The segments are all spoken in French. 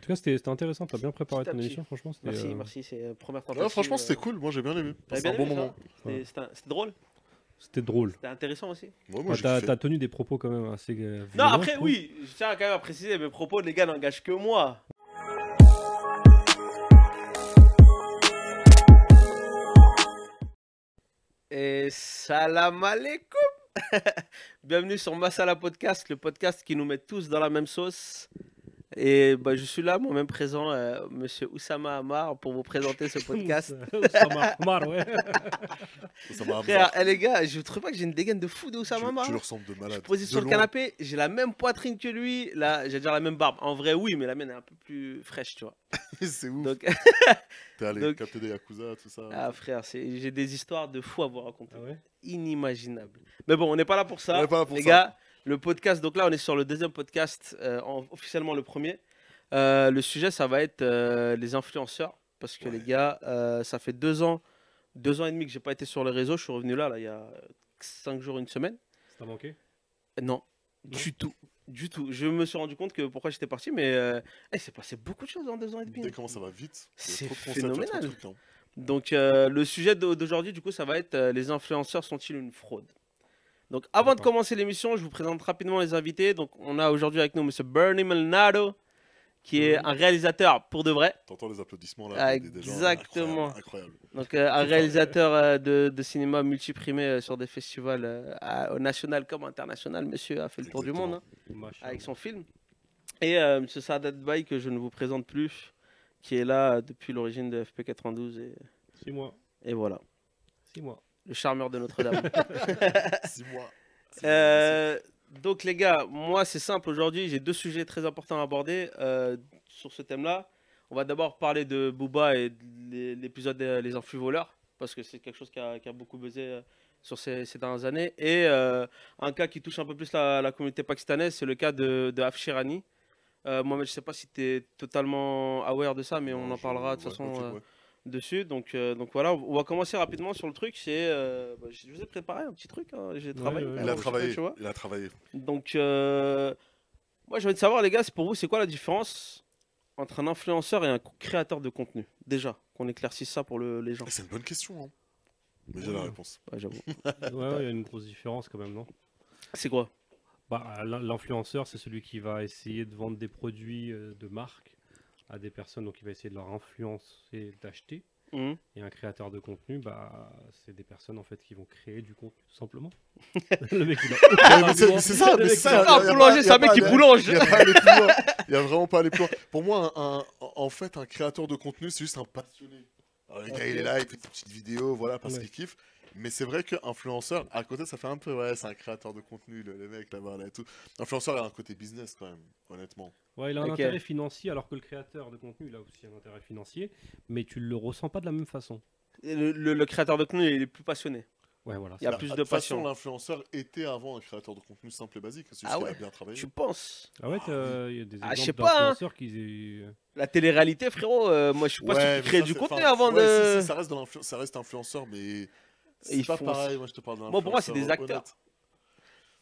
tout cas, c'était intéressant. T'as bien préparé Petit à ton petit. émission, franchement. Merci, c'est première tentative. Ouais, franchement, c'était cool. Moi, j'ai bien aimé. T'avais C'est bien un bon aimé, ça moment. Ouais. C'était drôle, C'était drôle. c'était intéressant aussi. Ouais, moi, Ouais, j'ai t'as kiffé. tenu des propos quand même assez. Non, violents, après, je trouve. oui, je tiens quand même à préciser, mes propos, les gars, n'engagent que moi. Et salam alaikum. Bienvenue sur Masala Podcast, le podcast qui nous met tous dans la même sauce. Et bah, je suis là, moi-même présent, monsieur Oussama Hamar, pour vous présenter ce podcast. Oussama Hamar, ouais. Ça m'a Frère, les gars, je trouve pas que j'ai une dégaine de fou de Oussama Hamar. tu le ressembles de Je malade. suis posé De sur le loin. canapé, j'ai la même poitrine que lui. Là, j'ai déjà la même barbe. En vrai, oui, mais la mienne est un peu plus fraîche, tu vois. C'est ouf. Donc, T'es allé donc- capter des Yakuza, tout ça. ah frère, j'ai des histoires de fou à vous raconter. Ah ouais. Inimaginables. Mais bon, on n'est pas là pour ça. On n'est pas là pour les ça. gars, le podcast, donc là, on est sur le deuxième podcast, officiellement le premier. Le sujet, ça va être les influenceurs. Parce que Ouais. les gars, ça fait 2 ans et demi que j'ai pas été sur les réseaux. Je suis revenu là, il y a 5 jours, une semaine. Ça t'a manqué? Non, Non. du tout. Du tout. Je me suis rendu compte que pourquoi j'étais parti, mais il s'est passé beaucoup de choses en 2 ans et demi. Dès comment ça va vite. Il y a C'est trop de concepts, il y a trop de phénoménal. trucs, hein. Donc le sujet d'aujourd'hui, du coup, ça va être les influenceurs sont-ils une fraude? Donc avant de D'accord. commencer l'émission, je vous présente rapidement les invités. Donc on a aujourd'hui avec nous Monsieur Bernie Maldonado, qui est un réalisateur pour de vrai. T'entends les applaudissements là Ah, des gens, exactement. incroyable. Donc un réalisateur de cinéma multiprimé sur des festivals au national comme international. Monsieur a fait le tour du monde, hein, Machin. avec son film. Et Monsieur Sadat Baye, que je ne vous présente plus, qui est là depuis l'origine de FP92 6 mois. et voilà, 6 mois. le charmeur de Notre-Dame. 6 mois. Donc les gars, moi c'est simple aujourd'hui, j'ai 2 sujets très importants à aborder sur ce thème-là. On va d'abord parler de Booba et de l'épisode Les Influx voleurs, parce que c'est quelque chose qui a beaucoup buzzé sur ces dernières années. Et un cas qui touche un peu plus la communauté pakistanaise, c'est le cas de Afshirani. Mohamed, je sais pas si tu es totalement aware de ça, mais on en parlera de toute façon dessus. Donc voilà, on va commencer rapidement sur le truc. Je vous ai préparé un petit truc, hein. J'ai travaillé. ouais, quand Il même a un petit peu, travaillé. tu vois. Il a travaillé. Donc, moi, j'ai envie de savoir, les gars, c'est pour vous, c'est quoi la différence entre un influenceur et un créateur de contenu? Déjà, qu'on éclaircisse ça pour les gens. C'est une bonne question. Hein. Mais j'ai la réponse. Ouais, j'avoue. Ouais, il y a une grosse différence quand même, non? C'est quoi? Bah, l'influenceur, c'est celui qui va essayer de vendre des produits de marque à des personnes, donc il va essayer de leur influencer d'acheter. Mhm. Et un créateur de contenu, bah, c'est des personnes en fait qui vont créer du contenu, tout simplement. Le mec, il a C'est ça, Le mais mec, c'est il a- ça. Ah, boulanger, c'est un mec qui boulange. Il y a pas à aller plus loin. Il y a vraiment pas à aller plus loin. Pour moi, en fait, un créateur de contenu, c'est juste un passionné. Alors, le gars, il est là, il fait des petites vidéos, voilà, parce Ouais. qu'il kiffe. Mais c'est vrai qu'influenceur, à côté, ça fait un peu, ouais, c'est un créateur de contenu, le mec là-bas, là et tout. Influenceur, il a un côté business quand même, honnêtement. Ouais, il a un Ok. intérêt financier, alors que le créateur de contenu, il a aussi un intérêt financier, mais tu le ressens pas de la même façon. Et le créateur de contenu, il est plus passionné. Ouais, voilà. Il y a Bah, plus de de toute façon, passion. l'influenceur était avant un créateur de contenu simple et basique. C'est juste Ah qu'il ouais. a bien travaillé. Tu penses? Ah ouais, il y a des Ah, je sais exemples pas, hein. d'influenceurs qui... La télé-réalité, frérot, moi, je suis pas sûr Ouais, qu'ils mais créent ça, du c'est- contenu enfin, avant ouais, de... si, ça reste influenceur, mais c'est ils pas font- pareil. Moi, je te parle d'un Moi, pour moi, c'est des influenceur acteurs. honnête.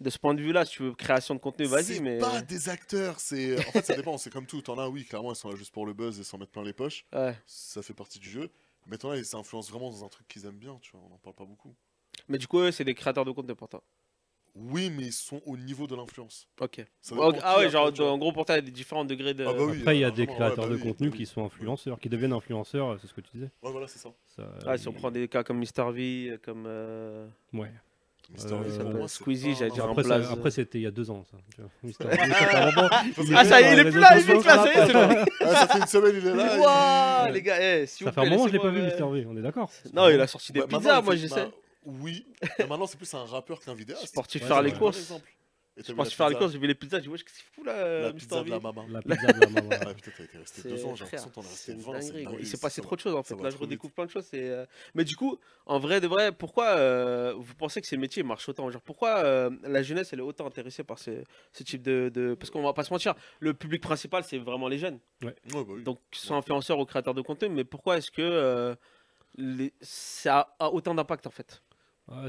De ce point de vue-là, si tu veux création de contenu, vas-y, C'est mais... pas des acteurs, c'est en fait ça dépend, c'est comme tout. T'en as, oui, clairement, ils sont là juste pour le buzz et s'en mettre plein les poches. Ouais. Ça fait partie du jeu. Mais t'en as, ils s'influencent vraiment dans un truc qu'ils aiment bien, tu vois. On en parle pas beaucoup. Mais du coup, eux, c'est des créateurs de contenu pour toi. Oui, mais ils sont au niveau de l'influence. Ok. Ça dépend Ah qui ouais, après, genre, tu vois. en gros, pour toi, il y a des différents degrés de... Ah bah oui. Après, il y a des vraiment, créateurs ouais, de bah oui, contenu bah qui oui. sont influenceurs, qui deviennent influenceurs, c'est ce que tu disais. Ouais, voilà, c'est ça. Ah, si on prend des cas comme Mr. V, comme Ouais. Mister Euh, V, ça pour peut- moi, c'est Squeezie, pas j'allais un dire un Après, blaze. après c'était il y a 2 ans, ça. Tu vois. Mister V, ça fait un moment. Ah, ça y est, il est plus là, il est plus là, ça y est, c'est bon. Ah, ça fait une semaine, il est là. Ouah, il- les gars, s'il Ça vous fait un plaît, moment que je l'ai pas vu, laissez-moi, Mister V, on est d'accord? Non, il a sorti des Bah, maintenant, pizzas, il moi, fait- j'essaie. Oui, mais maintenant, c'est plus un rappeur qu'un vidéaste. Je suis parti Ouais, faire c'est les vrai. courses. Et Je t'as suis vu parti la faire les pizza- courses, j'ai vu les pizzas, j'ai dit, wesh, qu'est-ce qu'il fout là, La Mr. pizza de V? la maman. La pizza de la maman. Ah putain, t'as été resté 2 ans, j'ai l'impression que t'en as resté C'est une 20. c'est dinguerie, une gros. Il dinguerie, s'est passé ça trop de choses en ça fait. va Là, je trop vite. redécouvre plein de choses. Mais du coup, en vrai de vrai, pourquoi vous pensez que ces métiers marchent autant? Genre, pourquoi la jeunesse elle est autant intéressée par ce type de... Parce qu'on va pas se mentir, le public principal c'est vraiment les jeunes. Ouais, bah oui. Donc, qu'ils soient influenceurs ou créateurs de contenu. Mais pourquoi est-ce que ça a autant d'impact en fait?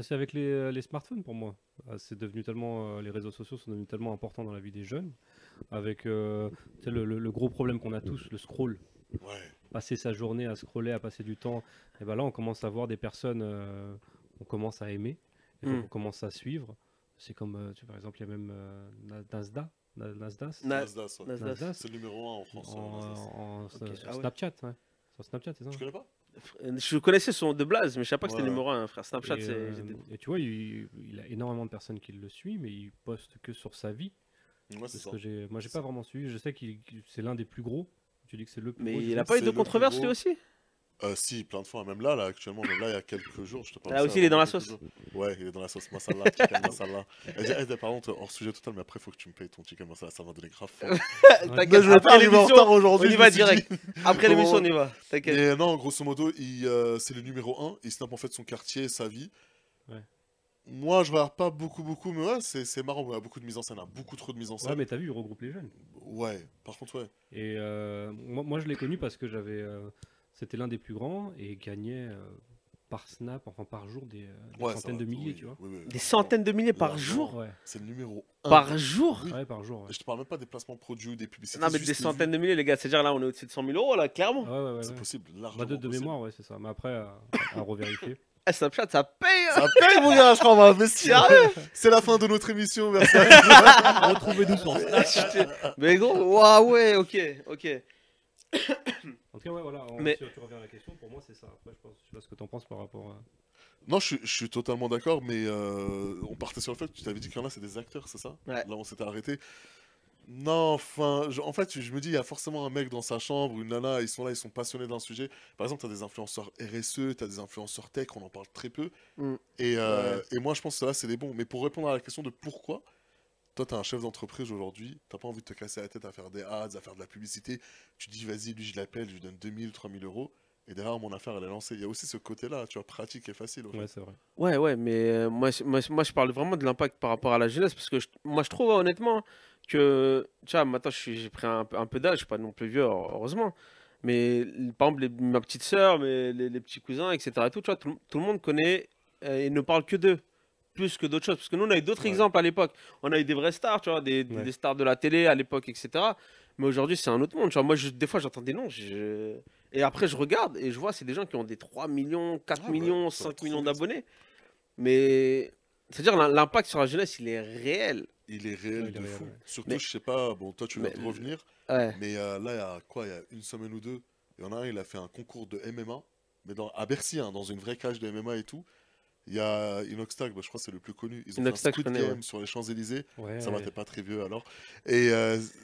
C'est avec les smartphones pour moi. C'est devenu tellement, les réseaux sociaux sont devenus tellement importants dans la vie des jeunes. Avec tu sais, le gros problème qu'on a tous, le scroll. Ouais. Passer sa journée à scroller, à passer du temps. Et ben là, on commence à voir des personnes, on commence à aimer, et donc on commence à suivre. C'est comme, par exemple, il y a même Nasdaq. Nasdaq. Nasdaq, ouais. Nasdaq. C'est le numéro 1 en France. Nasdaq. Sur Ah ouais. Snapchat, ouais. Sur Snapchat, c'est ça. Tu connais pas? Je connaissais son de Blaze, mais je savais pas que c'était Ouais. numéro 1, frère. Snapchat, Et, c'est. et tu vois, il a énormément de personnes qui le suivent, mais il poste que sur sa vie. Ouais, c'est C'est ce ça. que moi, j'ai pas vraiment suivi. Je sais que c'est l'un des plus gros. Tu dis que c'est le plus Mais gros. il a pas eu c'est de le plus controverse gros. lui aussi? Si, plein de fois. Même là, actuellement, même là, il y a quelques jours, je te parle. Ah, de aussi, ça, il est dans la quelques sauce. jours. Ouais, il est dans la sauce masala, chicken masala. Par contre, hors sujet total, mais après, il faut que tu me payes ton chicken masala, ça m'a donné grave faim. T'inquiète, Mais je vais pas après arriver en l'émission, retard on aujourd'hui. y je va me suis direct. dit. Après l'émission, Bon, on y va. T'inquiète. Mais non, grosso modo, c'est le numéro 1. Il snap en fait son quartier, sa vie. Ouais. Moi, je regarde pas beaucoup, mais ouais, c'est marrant. Il y a beaucoup de mise en scène, beaucoup trop de mise en Ouais, scène. mais t'as vu, il regroupe les jeunes. Ouais, par contre, ouais. Et moi, je l'ai connu parce que c'était l'un des plus grands et il gagnait par snap, enfin par jour, des Ouais, ça centaines va, de milliers, oui, tu vois. oui, oui, Des largement. centaines de milliers par Largement. jour? Ouais, C'est le numéro 1. Par jour? Oui. ouais, par jour. Ouais. Et je te parle même pas des placements produits ou des publicités. Non, mais juste des les centaines vues. de milliers, les gars. C'est-à-dire là, on est au-dessus de 100 000 euros, là, clairement. Ouais. C'est possible, Bah, largement de possible. mémoire, ouais, c'est ça. Mais après, à revérifier. Ah, Snapchat, ça paye, hein. Ça paye, mon gars, je crois, on va investir. C'est la fin de notre émission, merci. Retrouvez-nous sur Mais gros, waouh, ouais, ok. En tout cas, ouais, voilà. Mais- Si tu reviens à la question, pour moi, c'est ça. Après, je sais pas ce que t'en penses par rapport à. Non, je suis totalement d'accord, mais on partait sur le fait que tu t'avais dit qu'il y en a, c'est des acteurs, c'est ça? Ouais. Là, on s'était arrêté. Non, enfin, en fait, je me dis, il y a forcément un mec dans sa chambre, une nana, ils sont là, ils sont passionnés d'un sujet. Par exemple, tu as des influenceurs RSE, tu as des influenceurs tech, on en parle très peu. Mm. Et moi, je pense que là, c'est des bons. Mais pour répondre à la question de pourquoi, toi, tu es un chef d'entreprise aujourd'hui, tu pas envie de te casser la tête à faire des ads, à faire de la publicité. Tu dis, vas-y, lui, je l'appelle, je lui donne 2000, 3000 euros. Et derrière, mon affaire, elle est lancée. Il y a aussi ce côté-là, tu vois, pratique et facile. au fait. Ouais, c'est vrai. Ouais, mais moi, je parle vraiment de l'impact par rapport à la jeunesse, parce que moi, je trouve honnêtement que, tu vois, maintenant, j'ai pris un peu d'âge, je suis pas non plus vieux, heureusement, mais par exemple, ma petite sœur, les petits cousins, etc., et tout, tu vois, tout le monde connaît et ne parle que d'eux, plus que d'autres choses, parce que nous, on a eu d'autres Ouais. exemples à l'époque. On a eu des vrais stars, tu vois, des Ouais. stars de la télé à l'époque, etc., mais aujourd'hui, c'est un autre monde, tu vois. Moi, des fois, j'entends des noms, et après, je regarde et je vois, c'est des gens qui ont des 3 millions, 4 Ah ouais, millions, ça va 5 trop millions vite. d'abonnés. Mais c'est-à-dire l'impact sur la jeunesse, il est réel. Il est réel Ouais, il est de réel, fou. ouais. Surtout, Mais- je sais pas, bon, toi, tu viens mais- de revenir, Ouais. mais là, il y a quoi, il y a une semaine ou deux, il y en a un, il a fait un concours de MMA, mais à Bercy, hein, dans une vraie cage de MMA et tout. Il y a Inoxtag, bah, je crois que c'est le plus connu. Ils ont Inoxtag, fait un je Squid connais, Game ouais. sur les Champs-Élysées. Ouais. Ça va, t'es pas très vieux alors. Et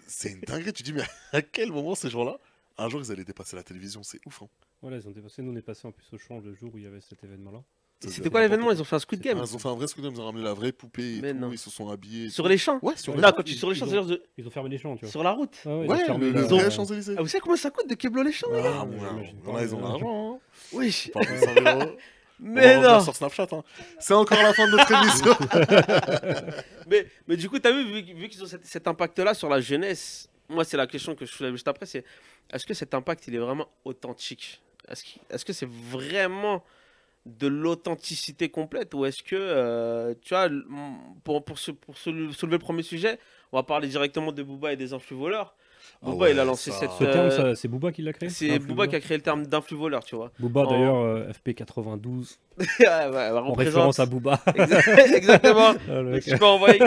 c'est une dinguerie. Tu dis, mais à quel moment ces gens-là, un jour, ils allaient dépasser la télévision? C'est ouf, hein. Voilà, ils ont dépassé. Nous, on est passé en plus au champ le jour où il y avait cet événement-là. Ça, C'était c'est quoi l'événement? n'importe Ils ont fait un Squid Game Ah, ils ont fait un vrai Squid Game, ils ont ramené la vraie poupée et Mais tout, non. ils se sont habillés. et sur tout. les champs? Ouais, sur les Non, champs. quand tu dis sur les champs, Ils c'est-à-dire Ils ont fermé les champs, tu vois. sur la route. Ah ouais, ils ont Ouais, fermé le la- vrai Champs-Élysées. Ah, vous savez comment ça coûte de Keblo les champs, les gars? Ah, ouais, ouais, j'imagine il y en pas. a, ils ont l'argent. Hein. Oui. Pas pour 100 000 euros. On va Mais revenir non. sur Snapchat. Hein. C'est encore la fin de notre émission. Mais du coup, tu as vu qu'ils ont cet impact-là sur la jeunesse, moi, c'est la question que je soulève juste après, c'est est-ce que cet impact, il est vraiment authentique? Est-ce que c'est vraiment de l'authenticité complète ou est-ce que, tu vois, pour soulever le premier sujet, on va parler directement de Booba et des influx voleurs. Ah Booba, ouais, il a lancé ça- cette... Ce terme, c'est Booba qui l'a créé? c'est Influx Booba qui a voleur créé le terme d'influx voleur, tu vois. Booba, en- d'ailleurs, FP92, Ouais, ouais, en représente- référence à Booba. Exactement. Ah, le Donc, mec. si tu peux envoyer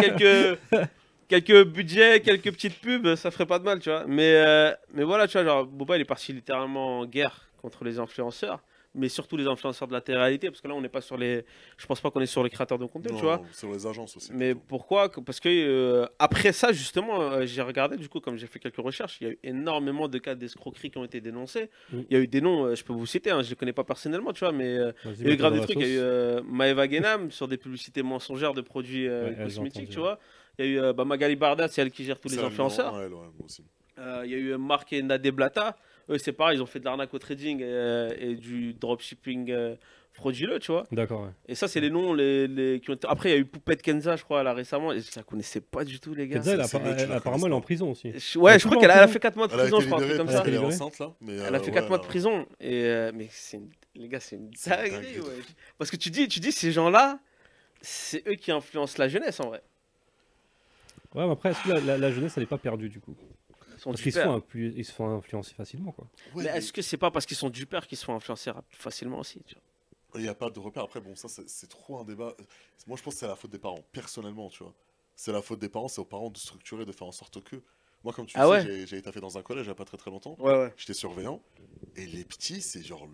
quelques budgets, quelques petites pubs, ça ferait pas de mal, tu vois. Mais voilà, tu vois, genre, Booba, il est parti littéralement en guerre contre les influenceurs, mais surtout les influenceurs de la télé-réalité, parce que là, on n'est pas sur les... Je pense pas qu'on est sur les créateurs de contenu, tu vois. Non, sur les agences aussi. Mais plutôt. pourquoi? Parce que après ça, justement, j'ai regardé, du coup, comme j'ai fait quelques recherches, il y a eu énormément de cas d'escroquerie qui ont été dénoncés. Oui. Il y a eu des noms, je peux vous citer, hein, je les connais pas personnellement, tu vois, mais Vas-y, il y a eu mets-toi grave dans des la trucs. Il y a eu sauce. Maëva Guénam sur des publicités mensongères de produits j'ai cosmétiques, entendu, tu ouais. vois. Il y a eu Magali Barda, c'est elle qui gère tous les C'est influenceurs. ouais, moi aussi. Il y a eu Marc et Nadé Blata. Eux, c'est pareil, ils ont fait de l'arnaque au trading et du dropshipping frauduleux, tu vois. D'accord, ouais. Et ça, c'est les noms qui ont été... Après, il y a eu Poupette Kenza, je crois, là, récemment. Et je la connaissais pas du tout, les gars. Kenza, c'est mieux que tu la apparemment, elle est en connaisses prison aussi. Ouais, Elle est je crois toujours qu'elle en a prison fait 4 mois de Elle a prison, été je crois, un truc libérée comme parce ça. qu'elle est libérée. enceinte là. Mais Elle a fait 4 ouais, mois de là, prison. Et mais les gars, c'est une C'est une dinguerie, dinguerie. ouais. Parce que tu dis, ces gens-là, c'est eux qui influencent la jeunesse, en vrai. Ouais, mais après, est-ce que la jeunesse, elle n'est pas perdue du coup? Ils sont Parce du qu'ils père. ils se font influencer facilement, quoi. ouais, Mais est-ce que c'est pas parce qu'ils sont du père qu'ils se font influencer facilement aussi, tu vois? il n'y a pas de repère. Après, bon, ça, c'est trop un débat. Moi, je pense que c'est la faute des parents, personnellement, tu vois. C'est la faute des parents, c'est aux parents de structurer, de faire en sorte que. Moi, comme tu Ah sais, ouais? j'ai été fait dans un collège il n'y a pas très très longtemps. Ouais, ouais. J'étais surveillant. Et les petits, c'est genre.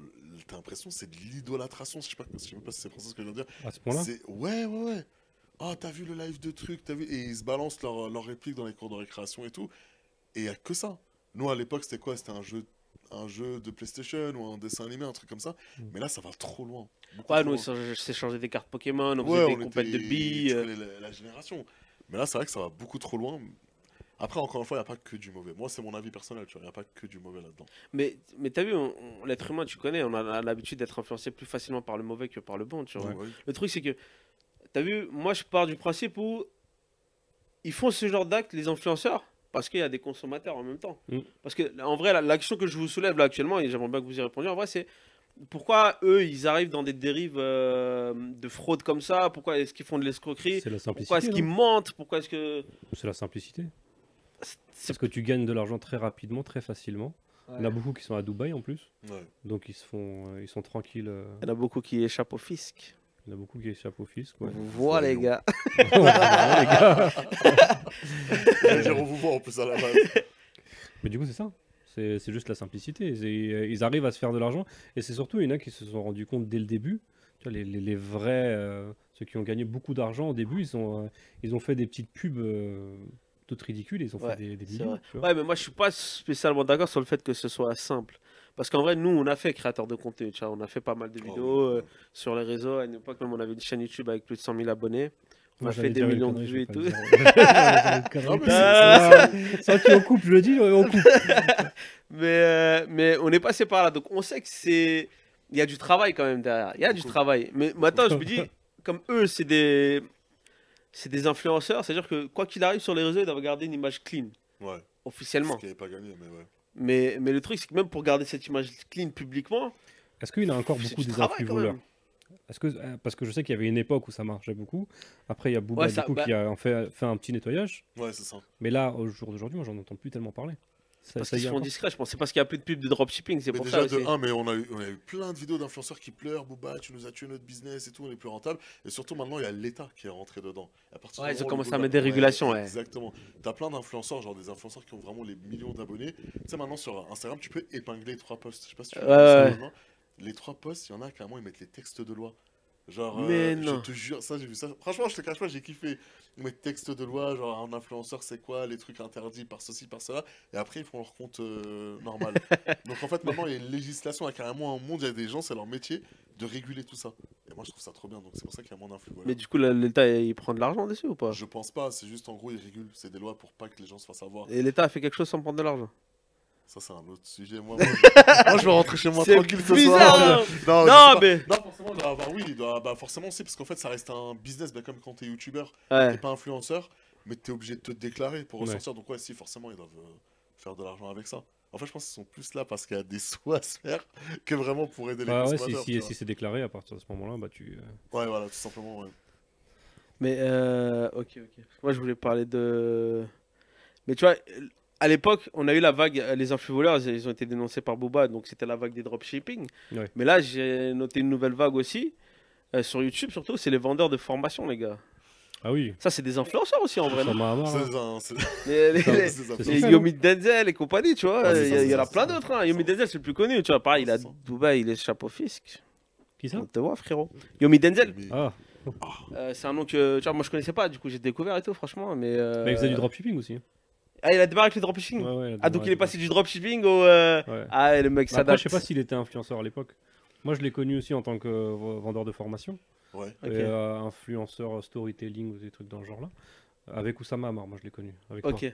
T'as l'impression, c'est de l'idolâtration. Je sais même pas si c'est français ce que je viens de dire. À ce point-là? Ouais, ouais, ouais. Ah, t'as vu le live de trucs, t'as vu. Et ils se balancent leurs répliques dans les cours de récréation et tout. Et il n'y a que ça. Nous, à l'époque, c'était quoi? C'était un jeu de PlayStation ou un dessin animé, un truc comme ça. Mais là, ça va trop loin. Beaucoup Ouais, trop nous, loin. on s'échangeait des cartes Pokémon, on Ouais, faisait des on compètes de était billes. tu connais la génération. Mais là, c'est vrai que ça va beaucoup trop loin. Après, encore une fois, il n'y a pas que du mauvais. Moi, c'est mon avis personnel, tu vois. Il n'y a pas que du mauvais là-dedans. Mais t'as vu, l'être humain, tu connais, on a l'habitude d'être influencé plus facilement par le mauvais que par le bon, tu vois. Ouais. Le truc, c'est que, t'as vu, moi, je pars du principe où ils font ce genre d'actes, les influenceurs, parce qu'il y a des consommateurs en même temps. Mm. Parce que, en vrai, la question que je vous soulève là actuellement, et j'aimerais bien que vous y répondiez, en vrai, c'est pourquoi eux, ils arrivent dans des dérives de fraude comme ça? Pourquoi est-ce qu'ils font de l'escroquerie? C'est la Pourquoi est-ce simplicité, qu'ils non? mentent? Pourquoi est-ce que... C'est la simplicité. C'est... Parce que tu gagnes de l'argent très rapidement, très facilement. Il y en a Ouais. beaucoup qui sont à Dubaï en plus. Ouais. Donc ils sont tranquilles. Il y en a beaucoup qui échappent au fisc. Il y en a beaucoup qui échappent au fisc. On Ouais. vous voit, les Voyons. gars. Voilà, les gars. J'allais dire, on vous voit en plus à la base. Mais du coup, c'est ça. C'est juste la simplicité. Ils arrivent à se faire de l'argent. Et c'est surtout, il y en a qui se sont rendus compte dès le début. Tu vois, les vrais, ceux qui ont gagné beaucoup d'argent au début, ils ont fait des petites pubs toutes ridicules. Ils ont Ouais, fait des c'est millions. vrai. Tu vois. Ouais, mais moi, je suis pas spécialement d'accord sur le fait que ce soit simple. Parce qu'en vrai, nous, on a fait créateur de contenu. Tu vois, on a fait pas mal de Oh, vidéos ouais. sur les réseaux. À une époque, même, on avait une chaîne YouTube avec plus de 100 000 abonnés. On Moi, a fait j'allais des dire une millions de connerie, je vues et vais tout. pas le dire. J'allais dire une Non, connerie. mais Sans qu'on coupe, je le dis, on coupe. Mais on est passé par là. Donc, on sait que c'est. Il y a du travail quand même derrière. Il y a du Beaucoup. travail. Mais maintenant, je me dis, comme eux, c'est des influenceurs. C'est-à-dire que quoi qu'il arrive sur les réseaux, ils doivent garder une image clean, Ouais. officiellement. Ce qui n'avait pas gagné, mais ouais. Mais le truc, c'est que même pour garder cette image clean publiquement, Est-ce qu'il y en a encore c'est beaucoup du des travail influx quand voleurs? même. Parce que je sais qu'il y avait une époque où ça marchait beaucoup. Après, il y a Booba Ouais, du ça- coup, bah- qui a en fait un petit nettoyage. Ouais, c'est ça. Mais là, au jour d'aujourd'hui, moi, j'en entends plus tellement parler. Parce Ça qu'ils y est se font encore. discrets, je pense. C'est parce qu'il n'y a plus de pub de dropshipping, c'est Mais pour déjà, ça aussi. mais on a eu plein de vidéos d'influenceurs qui pleurent. Booba, tu nous as tué notre business et tout, on est plus rentable. Et surtout, maintenant, il y a l'État qui est rentré dedans. À partir Ouais, du ils ont moment où commencé le à mettre des régulations, ouais. Exactement. T'as plein d'influenceurs, genre des influenceurs qui ont vraiment les millions d'abonnés. Tu sais, maintenant, sur Instagram, tu peux épingler 3 posts. Je sais pas si tu fais Ouais, ça ouais. maintenant. Les 3 posts, il y en a carrément, ils mettent les textes de loi. Genre, Mais je non. te jure, ça j'ai vu ça. Franchement, je te cache pas, j'ai kiffé. Ils mettent texte de loi, genre un influenceur c'est quoi, les trucs interdits par ceci, par cela. Et après, ils font leur compte normal. Donc en fait, maintenant, il y a une législation, il y a carrément un monde, il y a des gens, c'est leur métier de réguler tout ça. Et moi, je trouve ça trop bien. Donc c'est pour ça qu'il y a moins d'influx. Voilà. Mais du coup, l'État, il prend de l'argent dessus ou pas? Je pense pas, c'est juste en gros, ils régulent. C'est des lois pour pas que les gens se fassent avoir. Et l'État a fait quelque chose sans prendre de l'argent. Ça, c'est un autre sujet. Moi, je vais rentrer chez moi C'est tranquille ce bizarre, soir. Non, Non, je sais pas. mais. Non, forcément, il doit avoir, oui, bah, forcément aussi, parce qu'en fait, ça reste un business, bah, comme quand t'es youtubeur, Ouais. t'es pas influenceur, mais t'es obligé de te déclarer pour Ouais. ressortir. Donc, ouais, si, forcément, ils doivent faire de l'argent avec ça. En fait, je pense qu'ils sont plus là parce qu'il y a des sous à se faire que vraiment pour aider les Bah ouais, consommateurs. tu vois. si c'est déclaré, à partir de ce moment-là, bah tu. Ouais, voilà, tout simplement, ouais. Mais ok. Moi, je voulais parler de. Mais tu vois, à l'époque, on a eu la vague, les influx voleurs, ils ont été dénoncés par Booba, donc c'était la vague des dropshipping. Ouais. Mais là, j'ai noté une nouvelle vague aussi, sur YouTube surtout, c'est les vendeurs de formation, les gars. Ah oui. Ça, c'est des influenceurs aussi en vrai, Ça non? m'a marre. C'est Les, Ça- les, c'est ça. c'est les ça, Yomi Denzel et compagnie, tu vois. Ouais, c'est Il ça, c'est y en a ça, plein c'est d'autres. ça. Hein. Yomi Denzel, c'est le plus connu, tu vois. Pareil, il a C'est ça. Dubaï, il est chapeau fisc. Qui ça? On te voit, frérot. Yomi Denzel, Mais- Ah, c'est un nom que tu vois, moi je connaissais pas, du coup j'ai découvert et tout, franchement. Mais mais il faisait du dropshipping aussi. Ah, il a démarré avec le dropshipping. Ouais, ouais, Ah, donc il est passé du dropshipping au. Ouais. Ah, et le mec Bah, après, s'adapte. je sais pas s'il était influenceur à l'époque. Moi, je l'ai connu aussi en tant que vendeur de formation. Ouais. Ok. Et, influenceur storytelling ou des trucs dans ce genre-là. Avec Oussama Amar, moi je l'ai connu. Avec Ok. toi.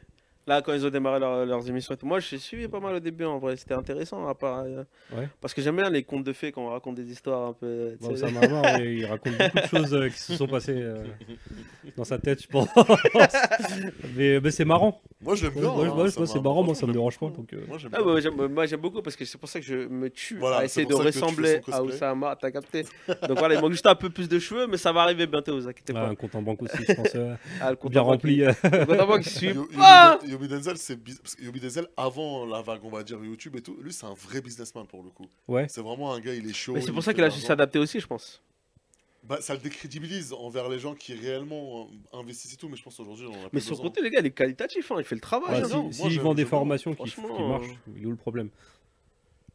Là, quand ils ont démarré leurs émissions et tout. Moi, j'ai suivi pas mal au début, en vrai. C'était intéressant, à part, Ouais. parce que j'aime bien les contes de fées quand on raconte des histoires un peu. Bon, tu sais. ça m'a marre, il raconte beaucoup de choses qui se sont passées dans sa tête, je pense. mais c'est marrant. Moi, je l'aime bien. Moi, hein, moi, ça c'est m'a- marrant, moi, ça franchement, me j'aime dérange pas. beaucoup. Donc, Moi, j'aime Ah, bien. bah, moi, j'aime beaucoup parce que c'est pour ça que je me tue Voilà, à c'est essayer de pour ça que tu fais ressembler son à cosplay. Oussama, t'as capté. Donc voilà, il manque juste un peu plus de cheveux, mais ça va arriver bientôt, vous inquiétez ah, pas. un compte en banque aussi, je pense, Ah, le compte bien en banque, rempli. le compte en banque, il suit Yobi pas. Yobi Denzel, parce que Yobi Denzel, avant la vague, on va dire YouTube et tout, lui, c'est un vrai businessman pour le coup. Ouais. C'est vraiment un gars, il est chaud. Mais c'est il pour ça fait qu'il a de su l'argent. s'adapter aussi, je pense. Bah, ça le décrédibilise envers les gens qui réellement investissent et tout, mais je pense aujourd'hui, on en a Mais plus son besoin. contenu, les gars, il est qualitatif, hein, il fait le travail. Ouais, hein. non, moi, s'il j'aime- vend des j'aime bien. formations qui Franchement, marchent, il est où le problème?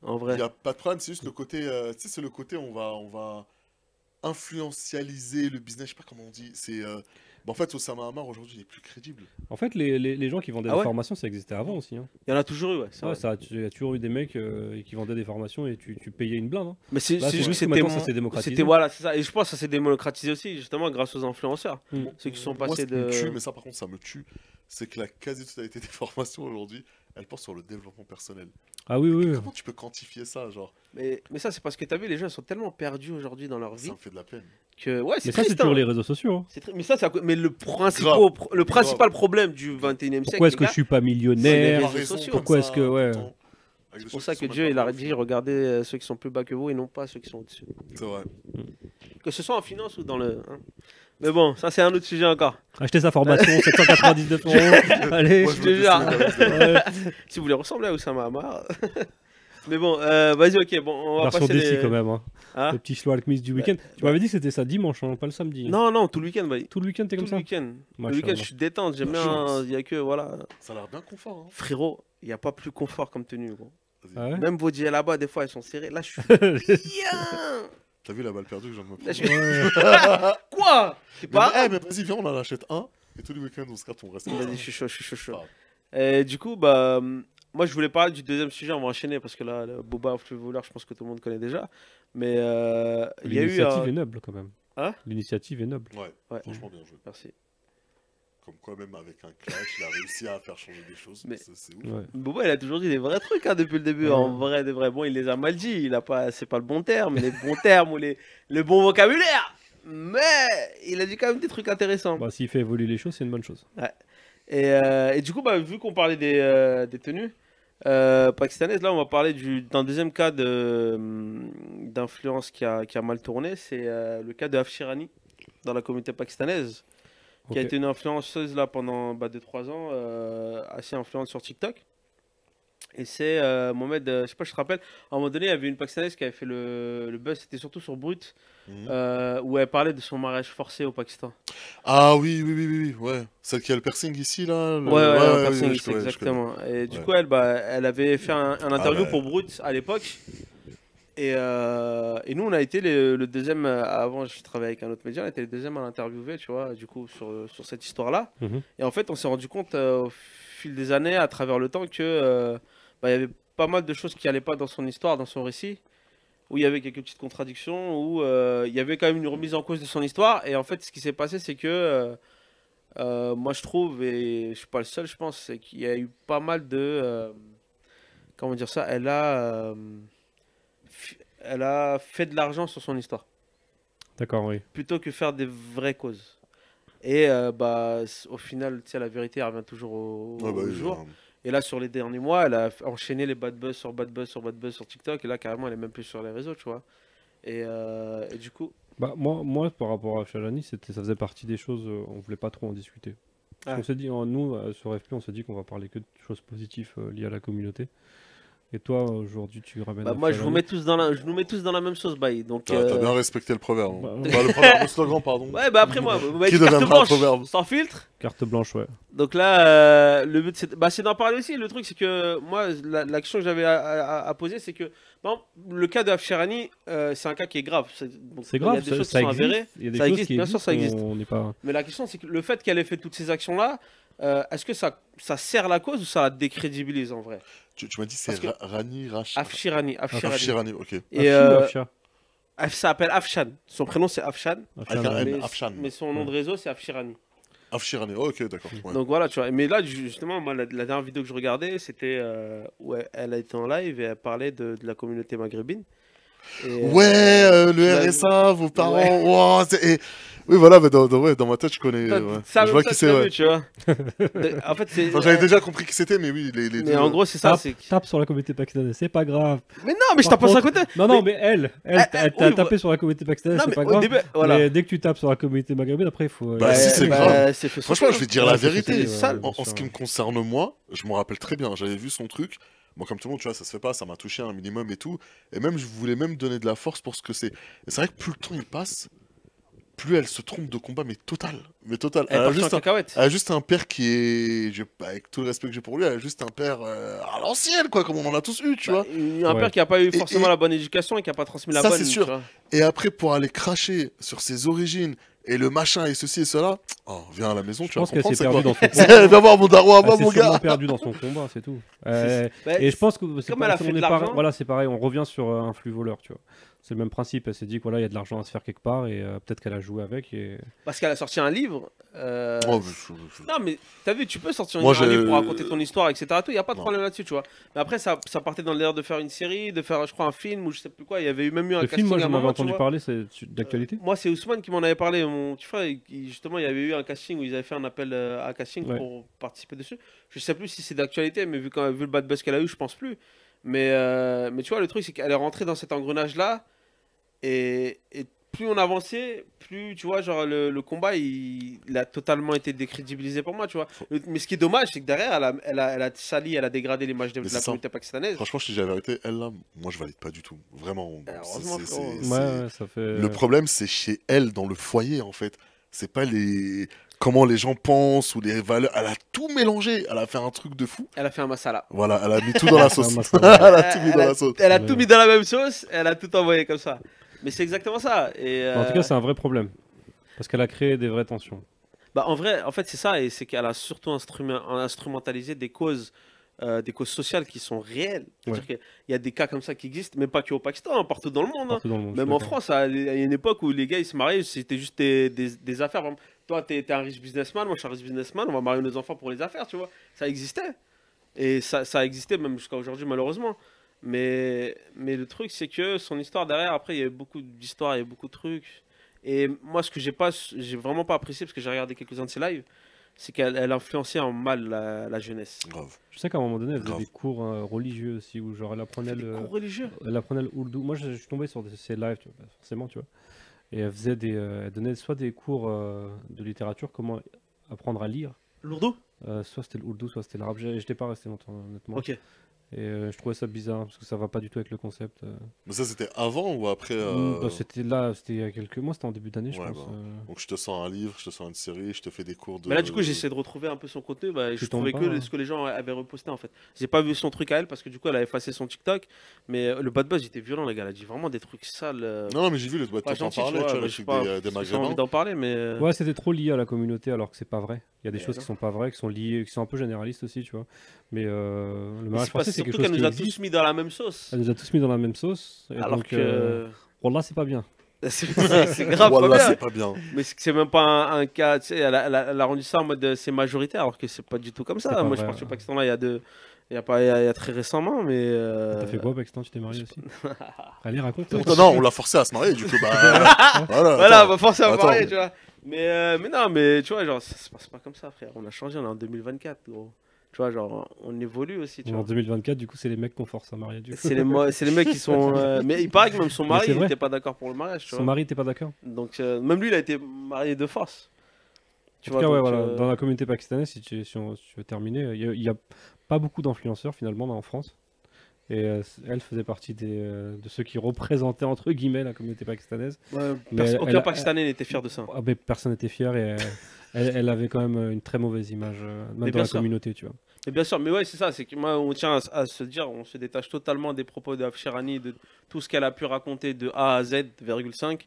En Il vrai. n'y a pas de problème, c'est juste le côté, tu sais, c'est le côté, on va influentialiser le business, je sais pas comment on dit. Bah, en fait, Oussama Hamar aujourd'hui, il est plus crédible. En fait, les gens qui vendaient Ah des ouais formations, ça existait avant aussi. Hein. Il y en a toujours eu, ouais. c'est Ouais, vrai. il y a toujours eu des mecs qui vendaient des formations et tu payais une blinde. Hein. Mais c'est Là, c'est c'est juste juste que que maintenant, ça s'est démocratisé. c'était voilà, c'est ça. Et je pense que ça s'est démocratisé aussi, justement, grâce aux influenceurs. Mm. Ceux qui sont Moi, passés ce qui me tue, de. mais ça, par contre, ça me tue, c'est que la quasi-totalité des formations aujourd'hui, elles portent sur le développement personnel. Ah oui, oui. Comment tu peux quantifier ça, genre? Mais ça, c'est parce que t'as vu, les gens ils sont tellement perdus aujourd'hui dans leur vie Ça me fait de la peine. que. Ouais, c'est Mais ça, c'est triste. toujours hein. les réseaux sociaux. Hein. Mais ça, mais le Grave. principal problème du 21e siècle. Pourquoi est-ce que les je gars, suis pas c'est les millionnaire? réseaux Comparaison sociaux. comme Pourquoi ça, est-ce que- tout le ouais. temps, avec des C'est pour choses ça qui que sont Dieu, même il pas a vraies, dit regardez ceux qui sont plus bas que vous et non pas ceux qui sont au-dessus. C'est vrai. Que ce soit en finance ou dans le. Hein. Mais bon, ça, c'est un autre sujet encore. Acheter sa formation, 799 €. Allez, Moi, je je te me jure. décide, ouais. Si vous voulez ressembler à Oussama Hamar. Mais bon, vas-y, ok, bon, on va Version passer DC les... quand même. Hein. Hein Le petit slow alchemist du week-end. Tu m'avais dit que c'était ça dimanche, hein, pas le samedi. Non, non, tout le week-end, bah, Tout le week-end, t'es tout comme le ça? week-end. Machallah. Le week-end, je suis détente, j'aime bien, il y a que, voilà. Ça a l'air bien confort. Hein. Frérot, il n'y a pas plus confort comme tenue, gros. Vas-y. Ah ouais. Même vos jeans là-bas, des fois, elles sont serrées. Là, je suis bien. T'as vu la balle perdue que je viens de me Là, prendre? je suis- Ouais. Quoi? C'est Mais, pas... mais vas-y, viens, on en achète un. Et tous les week-ends, on se capte, on reste. Vas-y, je suis chaud, je suis chaud, chaud. Pas Et du coup, bah, moi, je voulais parler du deuxième sujet, on va enchaîner parce que là, le Boba Voleur, je pense que tout le monde connaît déjà. Mais il y a eu. L'initiative est noble quand même. Hein? L'initiative est noble. Ouais, Ouais. franchement, bien joué. Merci. Comme quoi, même avec un clash, il a réussi à faire changer des choses. Mais- C'est ouf. Ouais. Boba, il a toujours dit des vrais trucs hein, depuis le début, Ouais. en vrai, des vrais. Bon, il les a mal dit, il a pas, c'est pas le bon terme, les bons termes ou le bon vocabulaire. Mais il a dit quand même des trucs intéressants. Bah, s'il fait évoluer les choses, c'est une bonne chose. Et du coup, bah, vu qu'on parlait des tenues pakistanaises, là, on va parler d'un deuxième cas d'influence qui a mal tourné. C'est le cas de Afshirani dans la communauté pakistanaise, qui a Ok. été une influenceuse là pendant 2-3 ans, assez influente sur TikTok. Et c'est Mohamed, je sais pas, je te rappelle, à un moment donné, il y avait une pakistanaise qui avait fait le buzz, c'était surtout sur Brut, Mhm. où elle parlait de son mariage forcé au Pakistan. Ah oui, ouais. Celle qui a le piercing ici, là. Ouais, un oui, piercing, oui, je connais, je connais. exactement. Et du Ouais. coup, elle avait fait un interview ouais. pour Brut à l'époque. Et nous, on a été le deuxième, avant je travaillais avec un autre média, on était le deuxième à l'interviewer, tu vois, du coup, sur cette histoire-là. Mhm. Et en fait, on s'est rendu compte au fil des années, à travers le temps, que il y avait pas mal de choses qui allaient pas dans son histoire, dans son récit, où il y avait quelques petites contradictions, où il y avait quand même une remise en cause de son histoire. Et en fait, ce qui s'est passé, c'est que moi, je trouve, et je suis pas le seul, je pense, c'est qu'il y a eu pas mal de... comment dire ça? Elle a fait de l'argent sur son histoire, D'accord, oui. plutôt que faire des vraies causes. Et au final, tu sais, la vérité elle revient toujours Ouais, au oui, jour. Et là, sur les derniers mois, elle a enchaîné les bad buzz sur bad buzz sur bad buzz sur TikTok. Et là, carrément, elle est même plus sur les réseaux, tu vois. Et du coup, Bah, moi, par rapport à Shalani, ça faisait partie des choses, on voulait pas trop en discuter. Parce Ah. qu'on s'est dit, nous, sur FP, on s'est dit qu'on va parler que de choses positives liées à la communauté. Et toi, aujourd'hui, tu ramènes. moi, je nous Shalani. mets tous dans la même sauce, Baï. Donc, T'as bien respecté le proverbe. Bah, Bah, le proverbe, le slogan, pardon. ouais, bah après moi, vous m'avez Qui dit carte deviendra un blanche, proverbe. sans filtre. Carte blanche, ouais. Donc là, le but, c'est d'en parler aussi. Le truc, c'est que moi, la question que j'avais à poser, c'est que, par exemple, le cas de Afshirani, c'est un cas qui est grave. Donc, C'est il y a grave, des ça, choses qui ça sont existe. avérées. Il y a des Ça choses existe, qui bien sûr, existent, ça existe. On n'est pas. Mais la question, c'est que le fait qu'elle ait fait toutes ces actions-là, est-ce que ça sert la cause ou ça la décrédibilise en vrai? Tu m'as dit Parce c'est que- Rani Rach. Afshirani. Afshirani, ok. Et Afshi ou Afsha ça s'appelle Afshan. Son prénom, c'est Afshan. Avec un Afshan, N, Mais, Afshan. mais son nom de réseau, c'est Afshirani. Afshirani, ok, d'accord. Ouais. Donc voilà, tu vois. Mais là, justement, moi, la dernière vidéo que je regardais, c'était où elle a été en live et elle parlait de la communauté maghrébine. Et, Ouais, le RSA, vos parents, Ouais. wow, oui, voilà, mais ouais, dans ma tête, je connais. Ouais. Ça, Je vois ça, qui tu c'est, l'as ouais. vu, tu vois. En fait, c'est. Enfin, j'avais déjà compris qui c'était, mais oui, les Mais deux. en gros, c'est ça. Tape sur la communauté pakistanaise, c'est pas grave. Mais non, mais je Par t'en passe à contre- côté. Non, non, mais elle t'a oui, tapé sur la communauté pakistanaise, Non, c'est mais pas au grave. début, voilà. Mais dès que tu tapes sur la communauté maghrébine, après, il faut. Bah, si, c'est grave. C'est fait Franchement, je vais te dire la Ouais, c'est vérité. fait, sale. bien En sûr, ce qui ouais. me concerne, moi, je me rappelle très bien. J'avais vu son truc. Bon, comme tout le monde, tu vois, ça se fait pas. Ça m'a touché un minimum et tout. Et même, je voulais même donner de la force pour ce que c'est. Et c'est vrai que plus le temps il passe, plus elle se trompe de combat, mais total. Mais total. Elle est partie en cacahuète. Elle a juste un père qui est. Avec tout le respect que j'ai pour lui, elle a juste un père à l'ancienne, quoi, comme on en a tous eu, tu vois. Un Ouais. père qui a pas eu Et- forcément et- la bonne éducation et qui a pas transmis la Ça, bonne. c'est tu sûr. vois. Et après, pour aller cracher sur ses origines et le machin et ceci et cela, oh, viens à la maison, Je tu vas pense qu'elle comprendre s'est c'est perdue quoi. dans son combat. Viens voir mon daron à Elle moi, s'est mon sûrement gars. perdue dans son combat, c'est tout. Bah, Et je pense que c'est comme pas, elle a si fait on de est l'argent. voilà, c'est pareil, on revient sur un flux voleur, tu vois. C'est le même principe, elle s'est dit que voilà, il y a de l'argent à se faire quelque part et peut-être qu'elle a joué avec et Parce qu'elle a sorti un livre. Oh, Non, mais t'as vu, tu peux sortir Moi, un livre j'ai- pour raconter ton histoire, etc. Il n'y a pas de Non. problème là-dessus, tu vois. Mais après, ça partait dans l'air de faire une série, de faire, je crois, un film ou je sais plus quoi. Il y avait eu même eu un le casting film, moi à un j'en avais moment, tu entendu vois. parler, c'est d'actualité. Moi, c'est Ousmane qui m'en avait parlé, mon petit frère. Justement, il y avait eu un casting où ils avaient fait un appel à casting Ouais. pour participer dessus. Je sais plus si c'est d'actualité, mais vu le bad buzz qu'elle a eu, je pense plus. Mais tu vois, le truc, c'est qu'elle est rentrée dans cet engrenage-là. Et plus on avançait, plus, tu vois, genre, le combat, il a totalement été décrédibilisé pour moi, tu vois. Mais ce qui est dommage, c'est que derrière, elle a sali, elle a dégradé l'image de Mais la c'est ça. communauté pakistanaise. Franchement, je te dis la vérité, elle là, moi je valide pas du tout. Vraiment. Heureusement, C'est- frérot. c'est- Ouais, ça fait. Le problème, c'est chez elle, dans le foyer, en fait. C'est pas les. Comment les gens pensent ou les valeurs. Elle a tout mélangé. Elle a fait un truc de fou. Elle a fait un masala. Voilà, elle a mis tout dans la sauce. Un masala. Elle a tout mis dans la sauce. Elle a Ouais. tout mis dans la même sauce, elle a tout envoyé comme ça. Mais c'est exactement ça. Et, En tout cas, c'est un vrai problème. Parce qu'elle a créé des vraies tensions. bah, en vrai, en fait, c'est ça, et c'est qu'elle a surtout instrumentalisé des causes sociales qui sont réelles. C'est-à-dire qu'il y a des cas comme ça qui existent, mais pas qu'au Pakistan, hein, partout dans le monde. Hein. Partout dans le monde, Même je en suis d'accord. France, il y a une époque où les gars ils se mariaient, c'était juste des affaires. Par exemple, toi, t'es un riche businessman, moi je suis un riche businessman, on va marier nos enfants pour les affaires, tu vois. Ça existait. Et ça a existé même jusqu'à aujourd'hui, malheureusement. Mais le truc, c'est que son histoire derrière, après, il y a eu beaucoup d'histoires, il y a eu beaucoup de trucs. Et moi, ce que j'ai vraiment pas apprécié, parce que j'ai regardé quelques-uns de ses lives, c'est qu'elle influençait en mal la jeunesse. Grave. Je sais qu'à un moment donné, elle faisait Grave. des cours religieux aussi, où genre elle apprenait Les le. cours religieux. Elle apprenait le ourdou. Moi, je suis tombé sur ces lives, tu vois, forcément, tu vois. Et elle faisait elle donnait soit des cours de littérature, comment apprendre à lire. Lourdeau. Soit c'était le ourdou, soit c'était l'arabe. J'étais pas resté longtemps, honnêtement. Ok. Et je trouvais ça bizarre parce que ça va pas du tout avec le concept. Mais ça, c'était avant ou après Bah, c'était là, c'était il y a quelques mois, c'était en début d'année, je Ouais, pense. bah. Donc je te sors un livre, je te sors une série, je te fais des cours de. Mais là, du coup, j'essaie de retrouver un peu son contenu. Bah, et je Tu tombes trouvais que pas, hein. ce que les gens avaient reposté en fait. J'ai pas vu son truc à elle parce que du coup, elle a effacé son TikTok. Mais le bad buzz était violent, les gars. Elle a dit vraiment des trucs sales. Non, mais j'ai vu le Pas t'en gentil, parlais, tu vois, mais le je sais truc pas, des parce que j'ai envie Maghrébins. d'en parler, mais. Ouais, c'était trop lié à la communauté alors que c'est pas vrai. Il y a des Mais choses non. qui sont pas vraies, qui sont liées, qui sont un peu généralistes aussi, tu vois. Mais le Mais mariage c'est pas- forcé, c'est surtout quelque chose qu'elle qui nous a existe. tous mis dans la même sauce. Elle nous a tous mis dans la même sauce. Et Alors donc, que. Wallah, c'est pas bien. C'est grave, pas Wallah, bien. c'est pas bien. Mais c'est même pas un cas, tu sais, elle a rendu ça en mode c'est majoritaire, alors que c'est pas du tout comme C'est ça. pas Moi, je vrai, suis parti au ouais. Pakistan là, il y a très récemment, mais. T'as fait quoi au Pakistan? Tu t'es marié aussi? Allez, raconte. Non, non, on l'a forcé à se marier, du coup, bah. Voilà. Voilà, attends. on va forcer à me Attends. marier, tu vois. Mais non, mais tu vois, genre, ça se passe pas comme ça, frère. On a changé, on est en 2024, gros. Tu vois, genre, on évolue aussi, tu En vois. 2024, du coup, c'est les mecs qu'on force à marier. Du coup. C'est les mecs qui sont. Mais il paraît que même son Mais mari, c'est il vrai. était pas d'accord pour le mariage, tu Son vois. mari, t'es pas d'accord? Donc, même lui, il a été marié de force. Tu En tout cas, ouais, donc, voilà. Dans la communauté pakistanaise, si tu veux terminer, il y a pas beaucoup d'influenceurs finalement en France. Et elle faisait partie de ceux qui représentaient entre guillemets la communauté pakistanaise. ouais, Mais aucun elle- Pakistanais n'était fier de ça. Ah, mais personne n'était fier et elle avait quand même une très mauvaise image, même Mais dans bien la sûr. communauté, tu vois. Mais bien sûr, mais ouais, c'est ça, c'est que moi, on tient à se dire, on se détache totalement des propos de Afshirani, de tout ce qu'elle a pu raconter de A à Z, 5,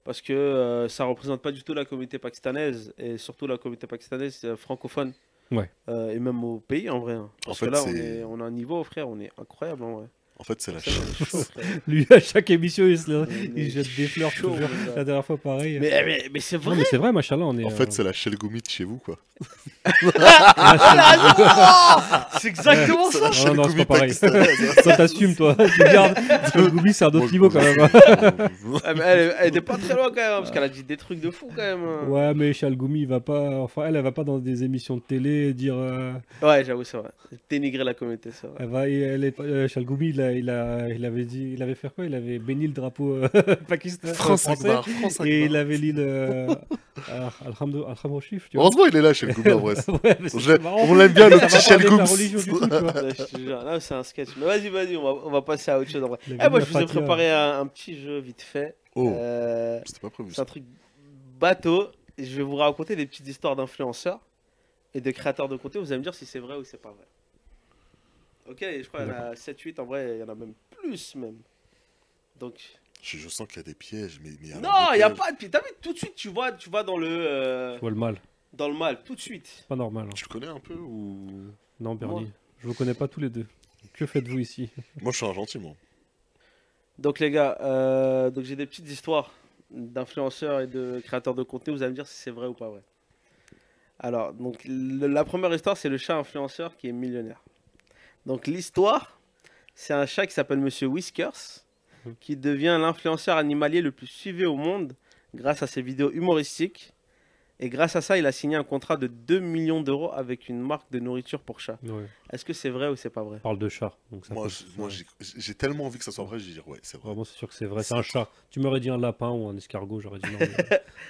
parce que ça représente pas du tout la communauté pakistanaise, et surtout la communauté pakistanaise francophone. Ouais. Et même au pays, en vrai. Hein. Parce fait, que là, c'est- on a un niveau, frère, on est incroyable, en vrai. En fait, c'est la Ça, chaîne. c'est chaud, frère. Lui, à chaque émission, il Mais jette des fleurs. chaud, toujours. mon gars. La dernière fois, pareil. Mais c'est Non, vrai. mais c'est vrai, machallah, on est. En fait, c'est la Shell Gomit chez vous, quoi. C'est exactement ça. Ah, non, c'est pas pareil. pakistanaise. Toi, t'assumes, toi. Tu gardes. Le Goubi, c'est un autre niveau quand même. Hein. Ah, mais elle était pas très loin quand même, parce qu'elle a dit des trucs de fou quand même. Ouais, mais Chalgoumi, il va pas. Enfin, elle va pas dans des émissions de télé dire. Ouais, j'avoue, c'est vrai. Dénigrer la communauté, c'est vrai. Elle va. Elle est pas. Chalgoumi, il avait dit. Il avait fait quoi? Il avait béni le drapeau pakistanais. France français. Akbar, France Et il Akbar. avait lu le. Alhamdoulilah, tu vois. Heureusement, il est là chez le Gomit, en vrai. Ouais, mais c'est marrant. On l'aime bien, le Ça petit va Shell parler de la Gooms. religion du tout, tu vois. Là, je te jure, là, c'est un sketch. Mais vas-y, on va passer à autre chose en vrai. Il Eh, avait moi, mis je la vous ai Fatia. préparé un petit jeu vite fait. Oh, Euh, c'était pas prévu. c'est Ça. un truc bateau. Et je vais vous raconter des petites histoires d'influenceurs et de créateurs de contenu. Vous allez me dire si c'est vrai ou c'est pas vrai. Ok, je crois qu'il y en a 7-8. En vrai, il y en a même plus, même. Donc. Je sens qu'il y a des pièges, mais il y a Non, il n'y a pas de pied. T'as vu, tout de suite, tu vois dans le. Je vois le mal. Dans le mal, tout de suite. C'est pas normal. Hein. Tu le connais un peu ou... Non, Bernie. Moi. Je vous connais pas tous les deux. Que faites-vous ici? Moi, je suis un gentil, moi. Donc les gars, donc j'ai des petites histoires d'influenceurs et de créateurs de contenu. Vous allez me dire si c'est vrai ou pas vrai. Alors, donc la première histoire, c'est le chat influenceur qui est millionnaire. Donc l'histoire, c'est un chat qui s'appelle Monsieur Whiskers, qui devient l'influenceur animalier le plus suivi au monde grâce à ses vidéos humoristiques. Et grâce à ça, il a signé un contrat de 2 millions d'euros avec une marque de nourriture pour chat. Ouais. Est-ce que c'est vrai ou c'est pas vrai? On parle de chat. Donc ça Moi, peut- moi, j'ai tellement envie que ça soit vrai, j'ai dit ouais, c'est vrai. Vraiment, c'est sûr que c'est vrai. C'est un chat. Tu m'aurais dit un lapin ou un escargot, j'aurais dit non. mais-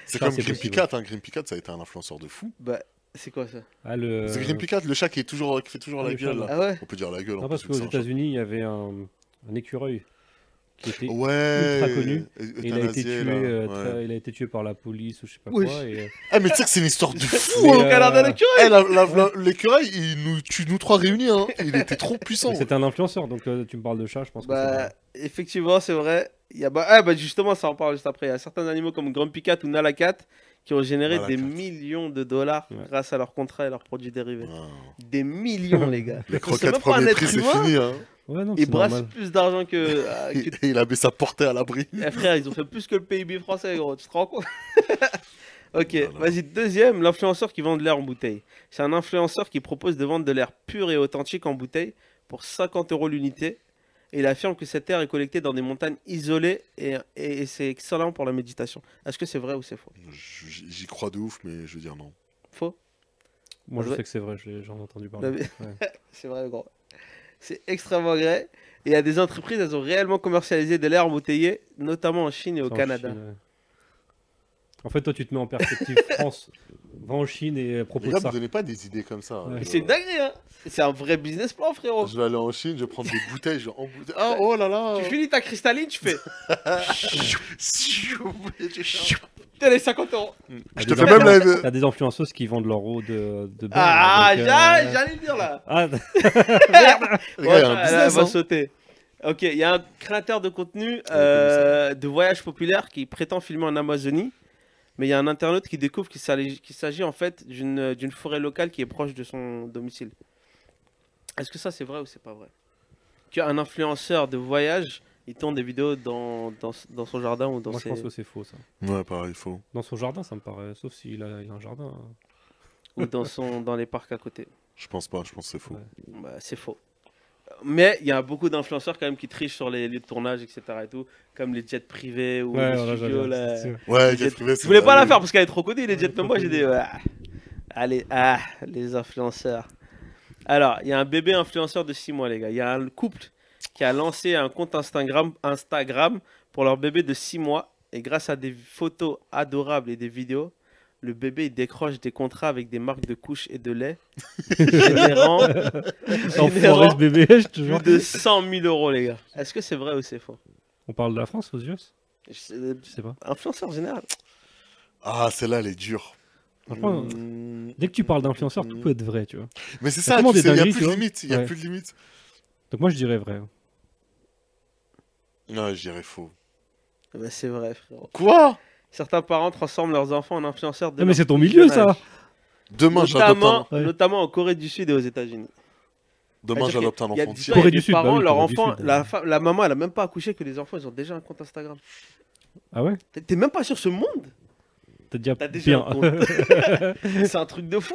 C'est Ça, comme c'est Grim possible. Picat, hein. Grim Picat, ça a été un influenceur de fou. Bah, c'est quoi ça? Ah, le... C'est Grim Picat, le chat qui fait toujours Ah, la le gueule, chat, là. Ah ouais? On peut dire la gueule, en Non, parce plus, vu qu'aux que c'est un chat. États-Unis, il y avait un écureuil qui était Ouais, ultra connu. Et il a été euthanasié, tué, là, très- il a été tué par la police ou je sais pas Oui. quoi. Et, Ah, mais tu sais que c'est une histoire de fou. Mais, Au Canada, le curé. Eh, l'écureuil, il nous tue nous trois réunis, hein. Il était trop puissant. mais c'était un influenceur, donc tu me parles de chat, je pense que c'est Bah, vrai. effectivement, c'est vrai. Il y a, bah justement, ça en parle juste après. Il y a certains animaux comme Grumpy Cat ou Nala Cat qui ont généré Nala des Cat. millions de dollars Ouais. grâce à leurs contrats et leurs produits dérivés. Ah. Des millions, les gars. Les C'est croquettes même pas un premier être prix, c'est humain. fini, hein. Ouais, non, Ils c'est brassent normal. plus d'argent que. Et il a mis sa portée à l'abri. Eh, frère, ils ont fait plus que le PIB français, gros. Tu te rends compte? Ok, Voilà. vas-y, deuxième, l'influenceur qui vend de l'air en bouteille. C'est un influenceur qui propose de vendre de l'air pur et authentique en bouteille pour 50 € l'unité. Et il affirme que cet air est collecté dans des montagnes isolées et c'est excellent pour la méditation. Est-ce que c'est vrai ou c'est faux? J'y crois de ouf, mais je veux dire non. Faux? Moi, je Ouais. sais que c'est vrai, j'en ai entendu parler. Vous Ouais. C'est vrai, gros. C'est extrêmement vrai. Et il y a des entreprises, elles ont réellement commercialisé de l'air embouteillé, notamment en Chine et au C'est en Canada. Chine, ouais. En fait, toi, tu te mets en perspective France. Va en Chine et Les propose gars, ça. me donnez pas des idées comme ça. Ouais. Mais c'est une dinguerie, hein? C'est un vrai business plan, frérot. Je vais aller en Chine, je vais prendre des bouteilles, je vais embouteiller. Ah, oh là là. Tu finis ta cristalline, tu fais. Je Tiens, les 50 €. T'as te des fais même la. T'as des influenceuses qui vendent leur eau de beurre, Ah, donc, j'allais le dire là. Ah, Les gars, il y a un Ouais, elle business, va hein. sauter. Ok, il y a un créateur de contenu de voyage populaire qui prétend filmer en Amazonie. Mais il y a un internaute qui découvre qu'il s'agit en fait d'une forêt locale qui est proche de son domicile. Est-ce que ça c'est vrai ou c'est pas vrai? Qu'un influenceur de voyage, il tourne des vidéos dans son jardin ou dans moi, je ses... pense que c'est faux, ça. Ouais, pareil, faux. Dans son jardin, ça me paraît. Sauf s'il a un jardin. Hein. ou dans les parcs à côté. Je pense pas, je pense que c'est faux. Ouais. Bah, c'est faux. Mais il y a beaucoup d'influenceurs quand même qui trichent sur les lieux de tournage, etc. et tout, comme les jets privés ou Ouais, les voilà, studios. j'allais Là. dire, c'est sûr. Ouais, Les jet jets- privé, Je voulais pas la vrai. faire parce qu'elle est trop connue, les jets. Ouais, Même moi, j'ai dit, allez, les influenceurs. Alors, il y a un bébé influenceur de 6 mois, les gars. Il y a un couple qui a lancé un compte Instagram pour leur bébé de 6 mois. Et grâce à des photos adorables et des vidéos, le bébé il décroche des contrats avec des marques de couches et de lait, générant Enfoiré ce bébé, je te plus jure. de 100 000 € les gars. Est-ce que c'est vrai ou c'est faux? On parle de la France aux US? Je sais- Je sais pas. Influenceur en général. Ah, celle-là, elle est dure. Franchement, dès que tu parles d'influenceur, tout peut être vrai, tu vois. Mais c'est y a ça, tellement tu des sais, il n'y a dingueries, plus tu de vois. limite. Il y a Ouais. plus de limite. Donc moi, je dirais vrai. Non, je dirais faux. Bah, c'est vrai, frérot. Quoi? Certains parents transforment leurs enfants en influenceurs de Non, mais leur c'est ton plus milieu, jeune ça. âge. Demain, j'adopte un. Notamment, Ouais. notamment en Corée du Sud et aux États-Unis. Demain, C'est-à-dire j'adopte un Il y a enfant. des tiens. gens, il y a Corée des du Sud, parents, bah oui, leur Corée du enfant, Sud. la maman, elle a même pas accouché que les enfants, ils ont déjà un compte Instagram. Ah ouais? T'es même pas sur ce monde? T'as déjà T'as déjà un bien. compte. C'est un truc de fou.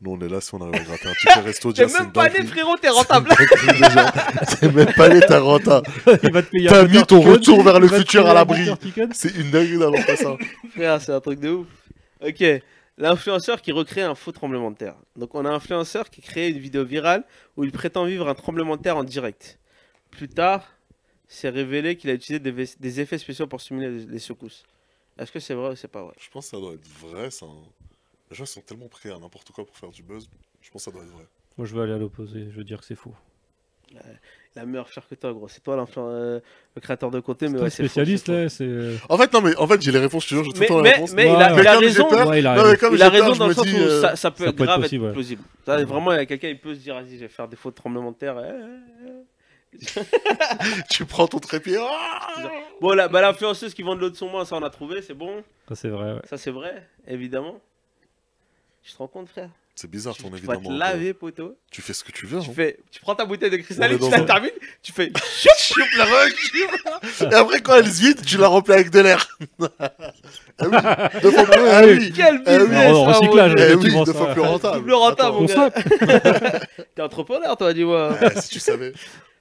Nous, on est là si on arrive à gratter un ticket resto. T'es déjà, c'est même une pas né, dinguerie. frérot, t'es rentable. T'es même pas né, t'es rentable. Il va te payer T'as un mis butter ton chicken, retour vers le il va te futur payer à un l'abri. butter chicken. C'est une dinguerie d'avoir fait ça. Frère, c'est un truc de ouf. Ok. L'influenceur qui recrée un faux tremblement de terre. Donc on a un influenceur qui crée une vidéo virale où il prétend vivre un tremblement de terre en direct. Plus tard, c'est révélé qu'il a utilisé des effets spéciaux pour simuler les secousses. Est-ce que c'est vrai ou c'est pas vrai? Je pense que ça doit être vrai, ça. Les gens ils sont tellement prêts à n'importe quoi pour faire du buzz. Je pense que ça doit être vrai. Moi, je vais aller à l'opposé. Je veux dire que c'est faux. La meilleure faire que toi, gros. C'est toi le créateur de contenu, mais C'est toi ouais, le c'est faux, spécialiste, c'est là. C'est. En fait, non, mais en fait, j'ai les réponses, je te jure, j'ai tout le temps les réponses. mais Ouais, il a mais comme raison. j'ai peur, Ouais, il a non, mais raison. comme Il j'ai a peur, raison je dans le me sens dis, où ça peut ça être peut être grave possible, être ouais. plausible. Ça, vraiment, il y a quelqu'un, il peut se dire, vas-y, je vais faire des faux tremblements de terre. tu prends ton trépied. Ah Bon, là, bah, l'influenceuse qui vend de l'eau de son moins, ça on a trouvé, c'est bon. Ça, c'est vrai, ouais. Ça, c'est vrai, évidemment. Tu te rends compte, frère? C'est bizarre, ton Tu vas évidemment. te laver, poteau. Tu fais ce que tu veux. Tu Hein. tu prends ta bouteille de On cristal est et tu dans la un- termines. Tu fais. Choup la recule. Et après, quand elle se vide, tu la remplis avec de l'air. Ah oui, 2 fois plus. Ah oui. Quel Eh oui. business, Non, ça, recyclage, mon Eh gars. oui, effectivement, 2 ça. fois plus rentable. Double rentable, Attends. mon On gars. sape. T'es entrepreneur, toi, dis-moi. Si tu savais.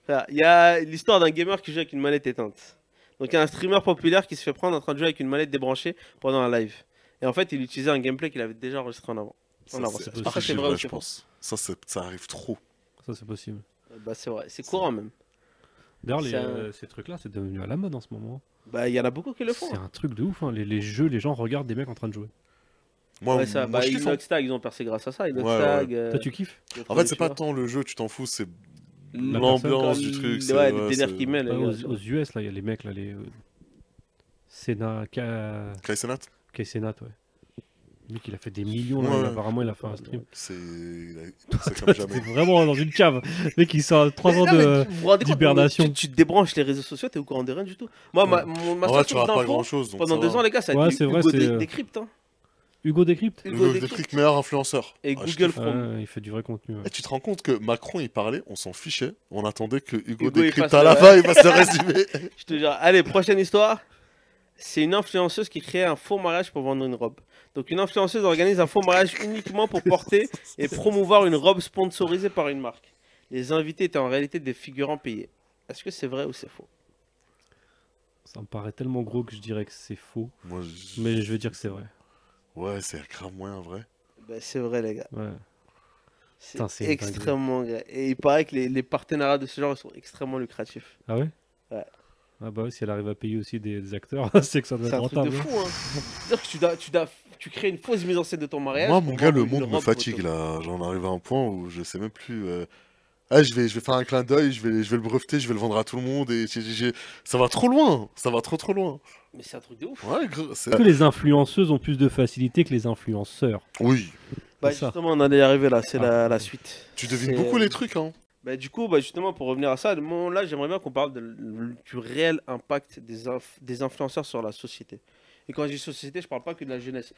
Frère, il y a l'histoire d'un gamer qui joue avec une manette éteinte. Donc il y a un streamer populaire qui se fait prendre en train de jouer avec une manette débranchée pendant un live. Et en fait, il utilisait un gameplay qu'il avait déjà enregistré en avant. Ça, Non, c'est c'est pas archi vrai ou c'est je faux? pense. Ça arrive trop. Ça, c'est possible. Bah c'est vrai, c'est courant même. D'ailleurs, C'est ces trucs-là, c'est devenu à la mode en ce moment. Bah il y en a beaucoup qui le font. C'est un truc de ouf. Hein. Les jeux, les gens regardent des mecs en train de jouer. Moi, Ouais, ça, moi bah je kiffe. Hein. Inoxtag, ils ont percé grâce à ça. Ouais, Inoxtag. Toi, tu kiffes? En fait, c'est pas tant le jeu, tu t'en fous, c'est La l'ambiance du truc. c'est- Ouais, ouais, des délires c'est- qu'ils mettent. Ouais, les aux, gars. aux US, là, il y a les mecs, là, les. Senna, Kai Cenat Senat, ouais. Le mec, il a fait des millions, là, Ouais. apparemment, il a fait un stream. C'est comme C'était jamais. vraiment dans une cave. Le mec, il sort 3 ans Non, mais de. vous vous rendez compte, d'hibernation. tu te débranches les réseaux sociaux, t'es au courant de rien du tout. Moi, Ouais. ma En vrai, tu source rates pas d'infos, grand chose. pendant 2 ans, les gars, ça a Ouais, été c'est vrai, Hugo c'est, Décrypte. Hein. Hugo Décrypte Hugo Le Décrypte. truc meilleur influenceur. Et Ah, je Google kiffe. Chrome. Il fait du vrai contenu. Ouais. Et tu te rends compte que Macron il parlait, on s'en fichait, on attendait que Hugo Hugo, il décrypte fasse à le- la fin, il fasse le résumé. Je te jure. Allez, prochaine histoire. C'est une influenceuse qui crée un faux mariage pour vendre une robe. Donc une influenceuse organise un faux mariage uniquement pour porter et promouvoir une robe sponsorisée par une marque. Les invités étaient en réalité des figurants payés. Est-ce que c'est vrai ou c'est faux? Ça me paraît tellement gros que je dirais que c'est faux. Moi, Mais je veux dire que c'est vrai. Ouais, c'est grave moyen, vrai. Ben, c'est vrai, les gars. Ouais. C'est Putain, c'est une extrêmement vrai. Et il paraît que les partenariats de ce genre sont extrêmement lucratifs. Ah ouais? Ouais. Ah bah oui, si elle arrive à payer aussi des acteurs, c'est que ça doit C'est être un truc de rentable. fou, hein. C'est-à-dire que tu crées une fausse mise en scène de ton mariage. Moi, pour mon gars, le vendre une monde me robe fatigue photo. là. J'en arrive à un point où je sais même plus. Ah, je vais faire un clin d'œil, je vais le breveter, je vais le vendre à tout le monde et ça va trop loin. Ça va trop loin. Mais c'est un truc de ouf. Ouais, c'est. Est-ce que les influenceuses ont plus de facilité que les influenceurs? Oui, Bah, C'est ça. justement, on en est arrivé là, c'est la suite. tu devines C'est, beaucoup les trucs, hein. Bah, du coup, bah, justement, pour revenir à ça, là, j'aimerais bien qu'on parle du réel impact des influenceurs sur la société. Et quand je dis société, je parle pas que de la jeunesse.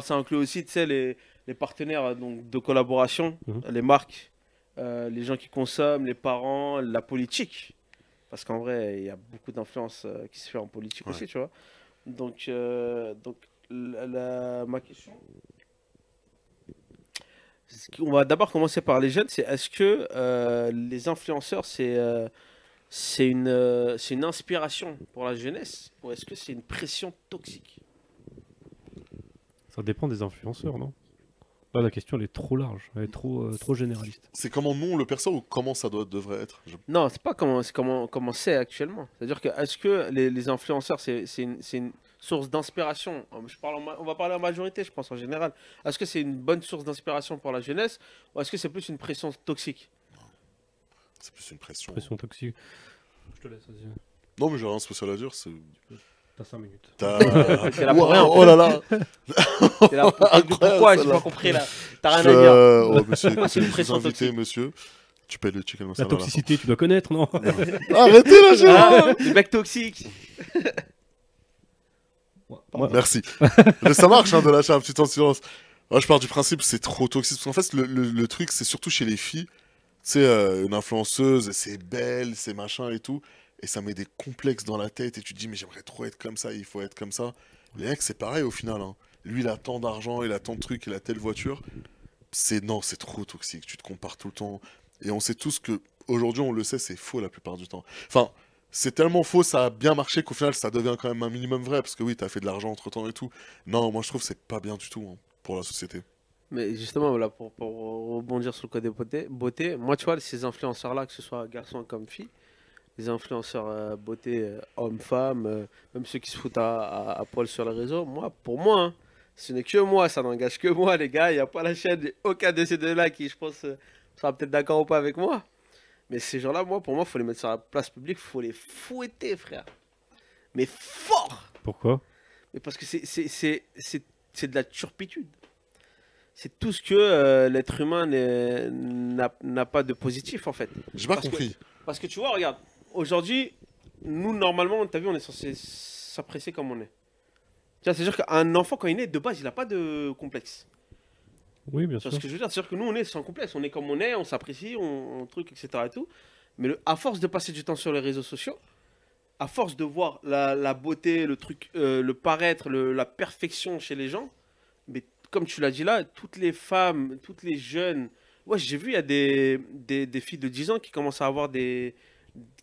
Ça inclut aussi, tu sais, les partenaires donc, de collaboration, Mhm. les marques, les gens qui consomment, les parents, la politique. Parce qu'en vrai, il y a beaucoup d'influence qui se fait en politique Ouais. aussi, tu vois. Donc ma question... On va d'abord commencer par les jeunes. C'est est-ce que les influenceurs, c'est une inspiration pour la jeunesse ou est-ce que c'est une pression toxique? Ça dépend des influenceurs, non? Là, la question, elle est trop large, elle est trop généraliste. C'est comment nous on le perçoit ou comment ça devrait être. Non, c'est pas comment c'est actuellement. C'est-à-dire que est-ce que les influenceurs, c'est une source d'inspiration? On va parler en majorité, je pense, en général. Est-ce que c'est une bonne source d'inspiration pour la jeunesse ou est-ce que c'est plus une pression toxique? C'est plus une pression. Pression toxique. Je te laisse, vas-y. Non, mais j'ai rien de spécial à dire. T'as 5 minutes. T'es là pour rien, en fait. Oh là là. T'es là, pourquoi j'ai celle-là. pas compris là? T'as rien à dire. Oh, monsieur, écoutez, C'est une je vous pression invité, toxique. monsieur. Tu payes le chicken La masala à la fin. toxicité, tu dois connaître, non? Arrêtez là, Gérard. Le mec toxique. Moi, Merci. Ça marche hein, de lâcher un petit temps de silence. Moi, je pars du principe c'est trop toxique. Parce qu'en fait, le truc, c'est surtout chez les filles. sais, une influenceuse, c'est belle, c'est machin et tout, et ça met des complexes dans la tête, et tu te dis, mais j'aimerais trop être comme ça, il faut être comme ça. Les mecs, c'est pareil au final, hein. Lui, il a tant d'argent, il a tant de trucs, il a telle voiture. Non, c'est trop toxique, tu te compares tout le temps. Et on sait tous que, aujourd'hui, on le sait, c'est faux la plupart du temps. Enfin, c'est tellement faux, ça a bien marché qu'au final, ça devient quand même un minimum vrai, parce que oui, t'as fait de l'argent entre-temps et tout. Non, moi, je trouve que c'est pas bien du tout, hein, pour la société. Mais justement, voilà, pour rebondir sur le côté beauté, moi, tu vois, ces influenceurs-là, que ce soit garçon comme fille, les influenceurs beauté, hommes-femmes, même ceux qui se foutent à poil sur les réseaux, moi, pour moi, hein, ce n'est que moi, ça n'engage que moi, les gars. Il n'y a pas la chaîne, et aucun de ces deux-là qui, je pense, sera peut-être d'accord ou pas avec moi. Mais ces gens-là, moi, pour moi, il faut les mettre sur la place publique, il faut les fouetter, frère. Mais fort! Pourquoi? Mais parce que c'est de la turpitude. C'est tout ce que l'être humain n'a pas de positif, en fait. J'ai pas Parce que- compris. Parce que tu vois, regarde, aujourd'hui, nous, normalement, t'as vu, on est censé s'apprécier comme on est. Tu vois, c'est-à-dire qu'un enfant, quand il naît, de base, il n'a pas de complexe. Oui, bien Tu vois sûr. ce que je veux dire? C'est-à-dire que nous, on est sans complexe. On est comme on est, on s'apprécie, on truc, etc. et tout. Mais à force de passer du temps sur les réseaux sociaux, à force de voir la beauté, le truc, le paraître, la perfection chez les gens, mais comme tu l'as dit là, toutes les femmes, toutes les jeunes. Ouais, j'ai vu, il y a des filles de 10 ans qui commencent à avoir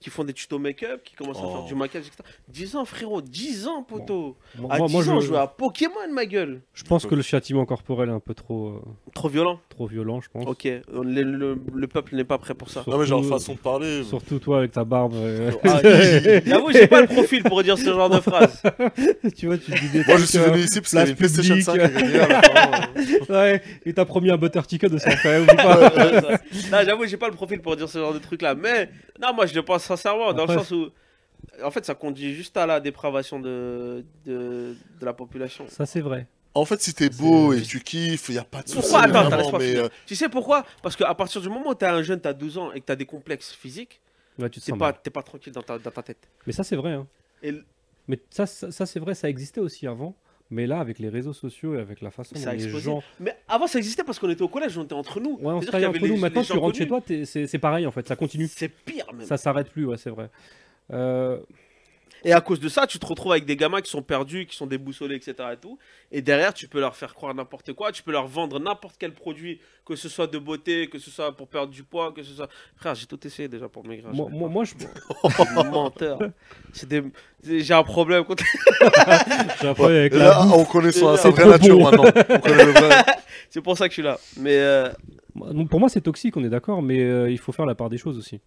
qui font des tutos make-up, qui commencent à faire Oh. du maquillage, etc. 10 ans, frérot, 10 ans, poteau. Moi, À moi, 10 ans, je, je jouais à Pokémon, ma gueule. je pense que le châtiment corporel est un peu Trop violent. trop violent, je pense. Ok, le peuple n'est pas prêt pour ça. Non, mais genre, Surtout- façon de parler. Surtout toi avec ta barbe. Ah, j'avoue, j'ai pas le profil pour dire ce genre de phrase. Tu vois, tu dis des Moi, je trucs, suis venu ici parce qu'il y avait une place PlayStation publique. 5 à gagner à la fin. Ouais, et t'as promis un butter chicken de 100 quand même, oublie pas. Non, j'avoue, j'ai pas le profil pour dire ce genre de truc là. Mais non, moi je le pense sincèrement, dans le Après, sens où en fait ça conduit juste à la dépravation de la population. Ça, c'est vrai. En fait, si t'es beau C'est- et tu kiffes, y a pas de souci. Pourquoi? Attends, vraiment, laisse-moi mais, finir. Tu sais pourquoi? Parce qu'à partir du moment où t'es un jeune, t'as 12 ans et que t'as des complexes physiques, Ouais, tu te t'es sens pas, mal. t'es pas tranquille dans ta tête. Mais ça, c'est vrai. Hein. Et Mais ça, c'est vrai, ça existait aussi avant. Mais là, avec les réseaux sociaux et avec la façon ça a dont les explosé. gens. Mais avant ça existait parce qu'on était au collège, on était entre nous. Ouais, on C'est-à-dire se qu'il y taille avait entre nous. les Maintenant, gens tu rentres chez connus. toi, c'est pareil en fait. Ça continue. C'est pire même. Ça s'arrête plus, ouais, c'est vrai. Euh, Et à cause de ça, tu te retrouves avec des gamins qui sont perdus, qui sont déboussolés, etc. Et, tout. Et derrière, tu peux leur faire croire n'importe quoi, tu peux leur vendre n'importe quel produit, que ce soit de beauté, que ce soit pour perdre du poids, que ce soit... Frère, j'ai tout essayé déjà pour maigrir. moi, je. Menteur. J'ai un problème contre... J'ai un problème avec la Là, bouffe. on connaît sa C'est vraie trop nature bon. maintenant. On connaît le vrai. C'est pour ça que je suis là. Mais Donc, pour moi, c'est toxique, on est d'accord, mais il faut faire la part des choses aussi.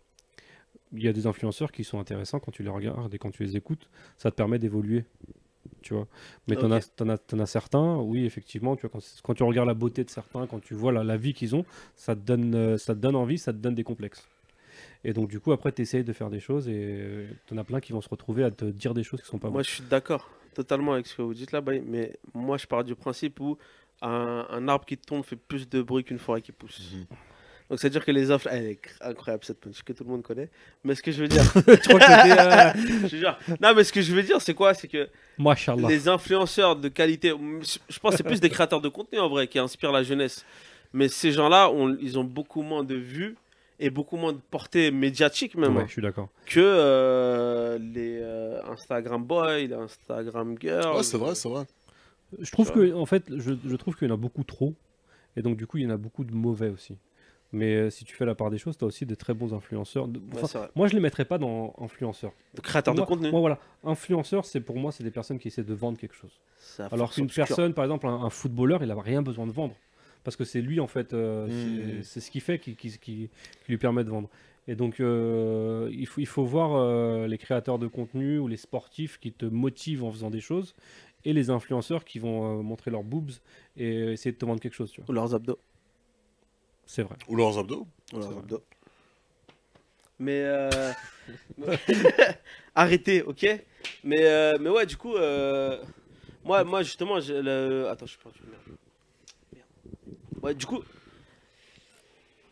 Il y a des influenceurs qui sont intéressants quand tu les regardes et quand tu les écoutes, ça te permet d'évoluer, tu vois. Mais Ok. t'en as certains, oui, effectivement, tu vois, quand tu regardes la beauté de certains, quand tu vois la vie qu'ils ont, ça te donne envie, ça te donne des complexes. Et donc, du coup, après, tu essayes de faire des choses et t'en as plein qui vont se retrouver à te dire des choses qui sont pas moi, bonnes. je suis d'accord totalement avec ce que vous dites là. Mais moi, je pars du principe où un arbre qui tombe fait plus de bruit qu'une forêt qui pousse. Donc, c'est-à-dire que les influenceurs... Elle est incroyable cette punch que tout le monde connaît. Mais ce que je veux dire... Je crois que c'était. Je te jure. Non, mais ce que je veux dire, c'est quoi? C'est que Mashallah. les influenceurs de qualité, je pense que c'est plus des créateurs de contenu en vrai qui inspirent la jeunesse. Mais ces gens-là, ils ont beaucoup moins de vues et beaucoup moins de portée médiatique même Ouais, hein, je suis d'accord. que les Instagram boys, les Instagram girls. Ouais, c'est vrai, c'est vrai. Je trouve Tu que, en fait, je trouve qu'il y en a beaucoup trop. Et donc, du coup, il y en a beaucoup de mauvais aussi. Mais si tu fais la part des choses, tu as aussi des très bons influenceurs. Ouais, Enfin, c'est vrai. moi, je les mettrais pas dans influenceurs. De créateurs de Moi, contenu. moi, voilà. Influenceurs, pour moi, c'est des personnes qui essaient de vendre quelque chose. Ça Alors force qu'une obscure. personne, par exemple, un footballeur, il n'a rien besoin de vendre. Parce que c'est lui, en fait, c'est ce qu'il fait qui lui permet de vendre. Et donc, il faut voir les créateurs de contenu ou les sportifs qui te motivent en faisant des choses et les influenceurs qui vont montrer leurs boobs et essayer de te vendre quelque chose. Tu vois. Ou leurs abdos. C'est vrai. Ou leurs abdos. Ou leurs abdos. Mais arrêtez, ok. Mais ouais, du coup, moi justement, attends, je suis perdu. Merde. Ouais, du coup,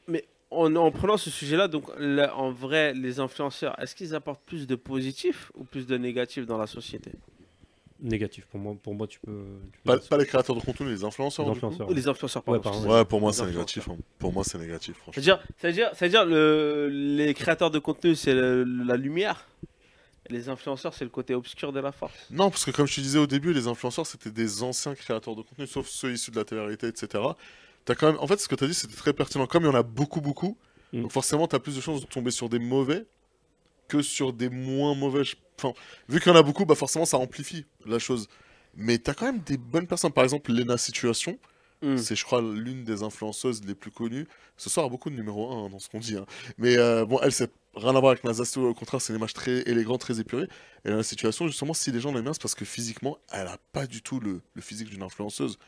mais en prenant ce sujet-là, donc là, en vrai, les influenceurs, est-ce qu'ils apportent plus de positif ou plus de négatif dans la société? Négatif. Pour moi tu peux Pas les créateurs de contenu, les influenceurs. les du coup. influenceurs. Ou les influenceurs, Ouais, pardon. pardon. Ouais, pour moi Les c'est influenceurs. négatif. Hein. Pour moi c'est négatif, franchement. C'est-à-dire les créateurs de contenu, c'est la lumière. Et les influenceurs, c'est le côté obscur de la force. Non, parce que comme je te disais au début, les influenceurs c'était des anciens créateurs de contenu, sauf ceux issus de la télé-réalité, etc. T'as quand même... En fait, ce que tu as dit c'était très pertinent. Comme il y en a beaucoup, Mm. donc forcément tu as plus de chances de tomber sur des mauvais que sur des moins mauvais. Enfin, vu qu'il y en a beaucoup, bah forcément ça amplifie la chose. Mais t'as quand même des bonnes personnes. Par exemple, Lena Situation, Hmm. c'est je crois l'une des influenceuses les plus connues. Ce soir, il y a beaucoup de numéro 1 dans ce qu'on dit. Hein. Mais bon, elle, c'est rien à voir avec Nazasto. Au contraire, c'est une image très élégante, très épurée. Et Lena Situation, justement, si les gens l'aiment bien, c'est parce que physiquement, elle a pas du tout le physique d'une influenceuse.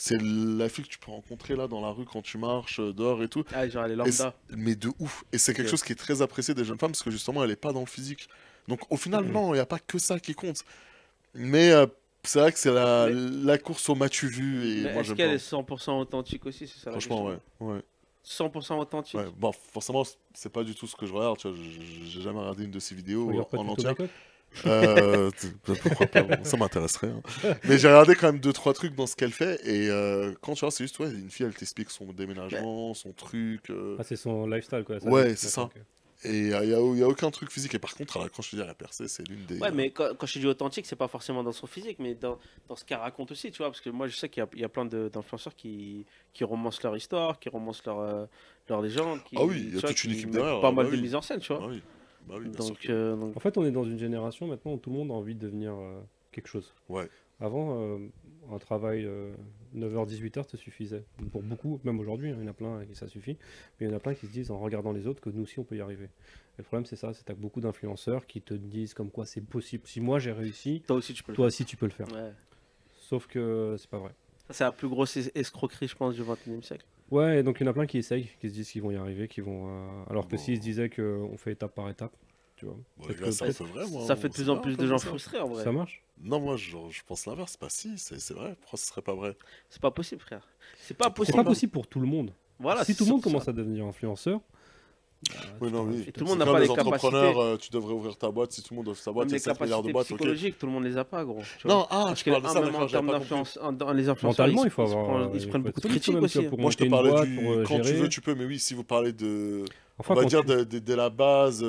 C'est la fille que tu peux rencontrer là dans la rue quand tu marches, dehors et tout. Ah, genre les Et lambda. mais de ouf. Et c'est quelque Ok. chose qui est très apprécié des jeunes femmes parce que justement, elle est pas dans le physique. Donc au final, Mhm. non, il n'y a pas que ça qui compte. Mais c'est vrai que c'est Mais- la course au matu vu et Mais moi est-ce j'aime qu'elle pas. est 100% authentique aussi? C'est ça la Franchement, question. ouais. 100% authentique? Ouais. Bon, forcément, c'est pas du tout ce que je regarde. Tu vois, j'ai jamais regardé une de ses Tu vidéos regardes pas en de tuto entière. make-up Pourquoi pas, bon, ça m'intéresserait. Hein. Mais j'ai regardé quand même 2-3 trucs dans ce qu'elle fait. Et quand tu vois, c'est juste, ouais, une fille, elle t'explique son déménagement, son truc. Ah, c'est son lifestyle quoi. Ouais, c'est ça. D'accord, ok. Et il y a aucun truc physique. Et par contre, quand je te dis, elle a percé, c'est l'une des. Ouais, mais quand je dis authentique, c'est pas forcément dans son physique, mais dans ce qu'elle raconte aussi, tu vois. Parce que moi, je sais qu'il y a plein d'influenceurs qui romancent leur histoire, qui romancent leur légende. Ah oui, il y a tu vois, toute une qui équipe mettent derrière, pas bah mal de oui. mise en scène, tu vois. Bah oui, bien sûr Donc, que- donc, En fait, on est dans une génération maintenant où tout le monde a envie de devenir quelque chose. Ouais. Avant, un travail 9h-18h te suffisait. Pour beaucoup, même aujourd'hui, hein, il y en a plein à qui ça suffit. Mais il y en a plein qui se disent en regardant les autres que nous aussi on peut y arriver. Et le problème c'est ça, c'est que tu as beaucoup d'influenceurs qui te disent comme quoi c'est possible. Si moi j'ai réussi, toi aussi, tu peux le toi aussi tu peux le faire. faire. Ouais. Sauf que c'est pas vrai. Ça, c'est la plus grosse escroquerie, je pense, du 21e siècle. Ouais, et donc il y en a plein qui essayent, qui se disent qu'ils vont y arriver, alors que Bon. s'ils se disaient qu'on fait étape par étape, tu vois. Bon, Peut-être les gars, que- c'est un peut-être peu vrai, moi. Ça fait de c'est plus en bien, plus de comme gens ça. frustrés, en vrai. ça marche. Non, moi, je pense l'inverse. Pas si, c'est vrai. Pourquoi ce serait pas vrai? C'est pas possible, frère. C'est pas C'est possible. pas possible pour tout le monde. Voilà, Si c'est tout le monde surtout commence ça. à devenir influenceur, Oui, non, oui. Et tout le monde n'a C'est pas comme les les entrepreneurs, capacités. tu devrais ouvrir ta boîte. Si tout le monde ouvre sa Même boîte, il y a les 7 milliards de capacités boîtes, ok. psychologiques, tout le monde les a pas, gros. tu vois. Non, Parce je que parle de ça, même d'accord, en j'avais termes pas compris. dans les influenceurs, mentalement, il faut ils se avoir. prennent- ils se il prennent faut être beaucoup de solide critiques quand même, aussi. tu vois, pour Moi, je te monter une parlais boîte, du. pour Quand tu gérer. veux, tu peux, mais oui, si vous parlez de. Enfin, On va quand dire tu- de la base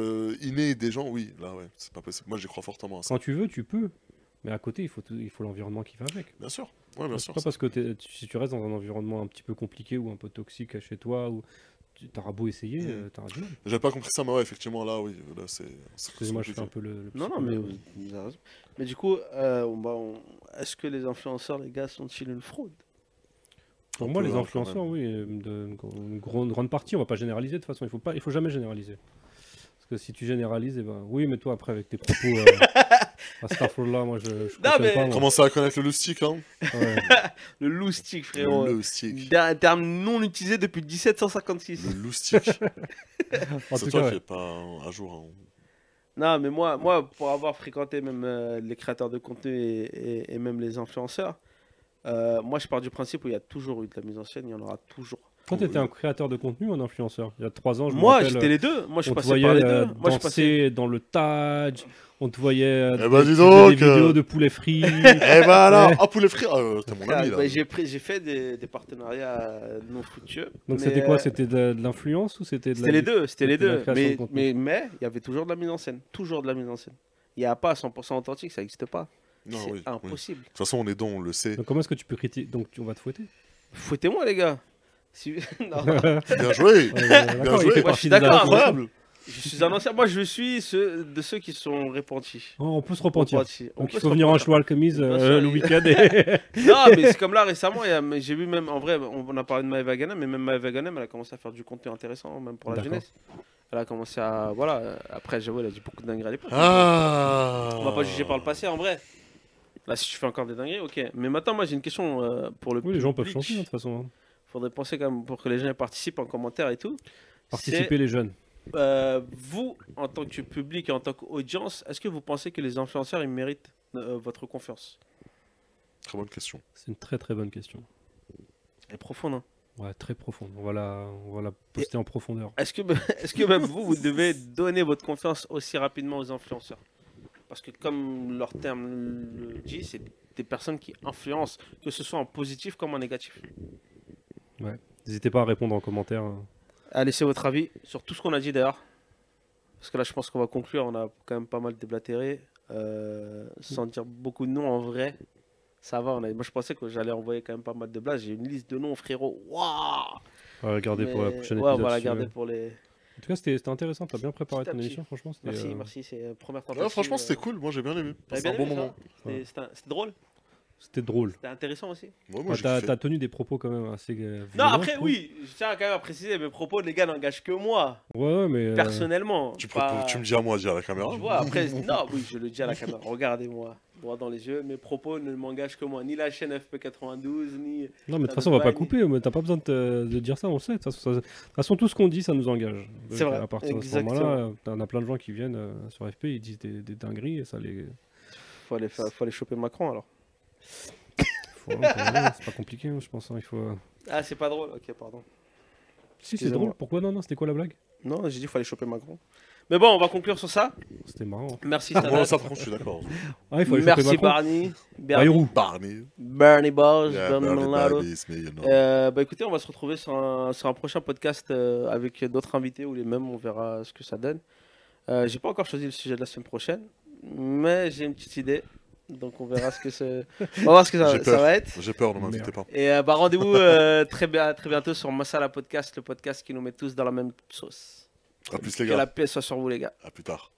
innée des gens, oui, là, ouais, c'est pas possible. Moi, j'y crois fortement à ça. quand tu veux, tu peux. Mais à côté, il faut l'environnement qui va avec. Bien sûr, ouais, bien C'est sûr. pas parce que si tu restes dans un environnement un petit peu compliqué ou un peu toxique chez toi, ou tu auras beau essayer, t'auras du mal. J'avais pas compris ça, mais ouais, effectivement, là, oui, là, c'est. Excusez-moi, je fais un peu le Non, non, mais psychologue. vous avez raison. Mais du coup, est-ce que les influenceurs, les gars, sont-ils une fraude? Pour Un moi, peu, les hein, quand influenceurs, oui, une grande partie, on va pas généraliser de toute façon. Il faut jamais généraliser. Parce que si tu généralises, eh ben, oui, mais toi après avec tes propos, astaghfirullah, moi je Non, cautionne mais- pas. Moi. Commencez à connaître le loustic, hein. Ouais. Le loustic, frérot. Le loustic. Un terme non utilisé depuis 1756. Le loustic. En C'est tout toi cas, qui ouais. est pas à jour. Hein. Non, mais moi, pour avoir fréquenté même les créateurs de contenu et même les influenceurs, moi, je pars du principe où il y a toujours eu de la mise en scène, il y en aura toujours. Toi, t'étais un créateur de contenu ou un influenceur? Il y a 3 ans, je me Moi, rappelle, j'étais les deux. Moi, je suis on te passé voyait par les deux. Moi, je suis passé. danser dans le Taj, on te voyait Eh ben, dis tu faisais donc, des vidéos de poulet frit. Eh ben alors, Ouais. ah, poulet frit, t'es mon Ah, ami là. bah, j'ai fait des partenariats non fructueux. Donc mais, c'était quoi? C'était de l'influence ou c'était de C'était les deux, c'était les c'était de la deux. création de contenu. Mais il y avait toujours de la mise en scène. Toujours de la mise en scène. Il n'y a pas 100% authentique, ça n'existe pas. Non, C'est oui, oui. De impossible. toute façon, on est don, on le sait. Donc comment est-ce que tu peux critiquer? Donc on va te fouetter? Fouettez-moi, les gars. Si... non. Bien joué. D'accord, joué. il fait Moi, je suis partie des d'accord, influenceurs. Incroyable. Je suis un ancien. Moi, je suis de ceux qui sont repentis. Oh, on peut se repentir. Repentis. On Donc peut il se faut venir en repentir. cheval chemise Bien sûr, le il- week-end. Et... Non, mais c'est comme là récemment, mais j'ai vu même en vrai, on a parlé de Maëva Ganem, mais même Maëva Ganem, elle a commencé à faire du contenu intéressant, même pour la D'accord. jeunesse. Elle a commencé à. Voilà, après, j'avoue, elle a dit beaucoup de dingueries à l'époque. Ah. On va pas juger par le passé en vrai. Là, si tu fais encore des dingueries, ok. Mais maintenant, moi, j'ai une question pour le Oui, les gens peuvent public. changer hein, de toute façon. Hein. Faudrait penser quand même pour que les gens participent en commentaire et tout. Participer les jeunes. C'est, vous, en tant que public et en tant qu'audience, est-ce que vous pensez que les influenceurs ils méritent votre confiance? Très bonne question. C'est une très très bonne question. Elle est profonde. Hein. Ouais, très profonde. On va la poster en profondeur. Est-ce que même vous devez donner votre confiance aussi rapidement aux influenceurs? Parce que comme leur terme le dit, c'est des personnes qui influencent, que ce soit en positif comme en négatif. N'hésitez pas à répondre en commentaire. À laisser votre avis sur tout ce qu'on a dit d'ailleurs. Parce que là, je pense qu'on va conclure. On a quand même pas mal déblatéré. Sans dire beaucoup de noms en vrai. Ça va. Moi, je pensais que j'allais envoyer quand même pas mal de blagues. J'ai une liste de noms, frérot. Waouh! On va regarder pour la prochaine Ouais, on épisode. va la si tu veux. garder pour les. En tout cas, c'était intéressant. Tu as bien préparé Petit à ton petit. émission, franchement. Merci, C'était, merci. C'est la première tentative. Ouais, franchement, c'était cool. Moi, j'ai bien aimé. T'avais C'est un bien bon aimé, ça moment. Ouais. C'était drôle. C'était drôle. C'était intéressant aussi. Ouais, moi, j'ai T'as kiffé. tenu des propos quand même assez. Non, violents, après, je trouve. oui. Je tiens quand même à préciser, mes propos, les gars, n'engagent que moi. Ouais, mais. Personnellement. Tu, pas- tu me dis à moi, dis à la caméra. Tu vois, après, non, oui, je le dis à la caméra. Regardez-moi, droit dans les yeux. Mes propos ne m'engagent que moi. Ni la chaîne FP92, ni. Non, mais de toute Ça façon, on va doit pas pas couper. Mais t'as pas besoin de dire ça, on le sait. De toute façon, tout ce qu'on dit, ça nous engage. C'est Donc, vrai, À partir de ce exactement. moment-là, t'en as plein de gens qui viennent sur FP, ils disent des dingueries et ça les. Faut aller choper Macron alors. Ouais, c'est pas compliqué, hein, je pense. Hein, il faut. Ah, c'est pas drôle. Ok, pardon. Si, c'est Excusez-moi. drôle. Pourquoi non, c'était quoi la blague? Non, j'ai dit qu'il fallait choper Macron. Mais bon, on va conclure sur ça. C'était marrant. Merci, Moi, Sadat. ça, franchement, je suis d'accord. Ah, il faut aller choper Merci, Macron. Barney. Bayrou. Barney. Bernie Bosch, Yeah, Bernie Bernie Maldonado. Babies, mais you know. Bah écoutez, on va se retrouver sur un prochain podcast avec d'autres invités ou les mêmes, on verra ce que ça donne. J'ai pas encore choisi le sujet de la semaine prochaine, mais j'ai une petite idée. Donc on verra ce que c'est. On va voir ce que J'ai ça peur. va être. J'ai peur, ne m'invitez pas. Et bah rendez-vous très bientôt sur Massala Podcast, le podcast qui nous met tous dans la même sauce. A plus, les Que la gars. paix soit sur vous les gars. À plus tard.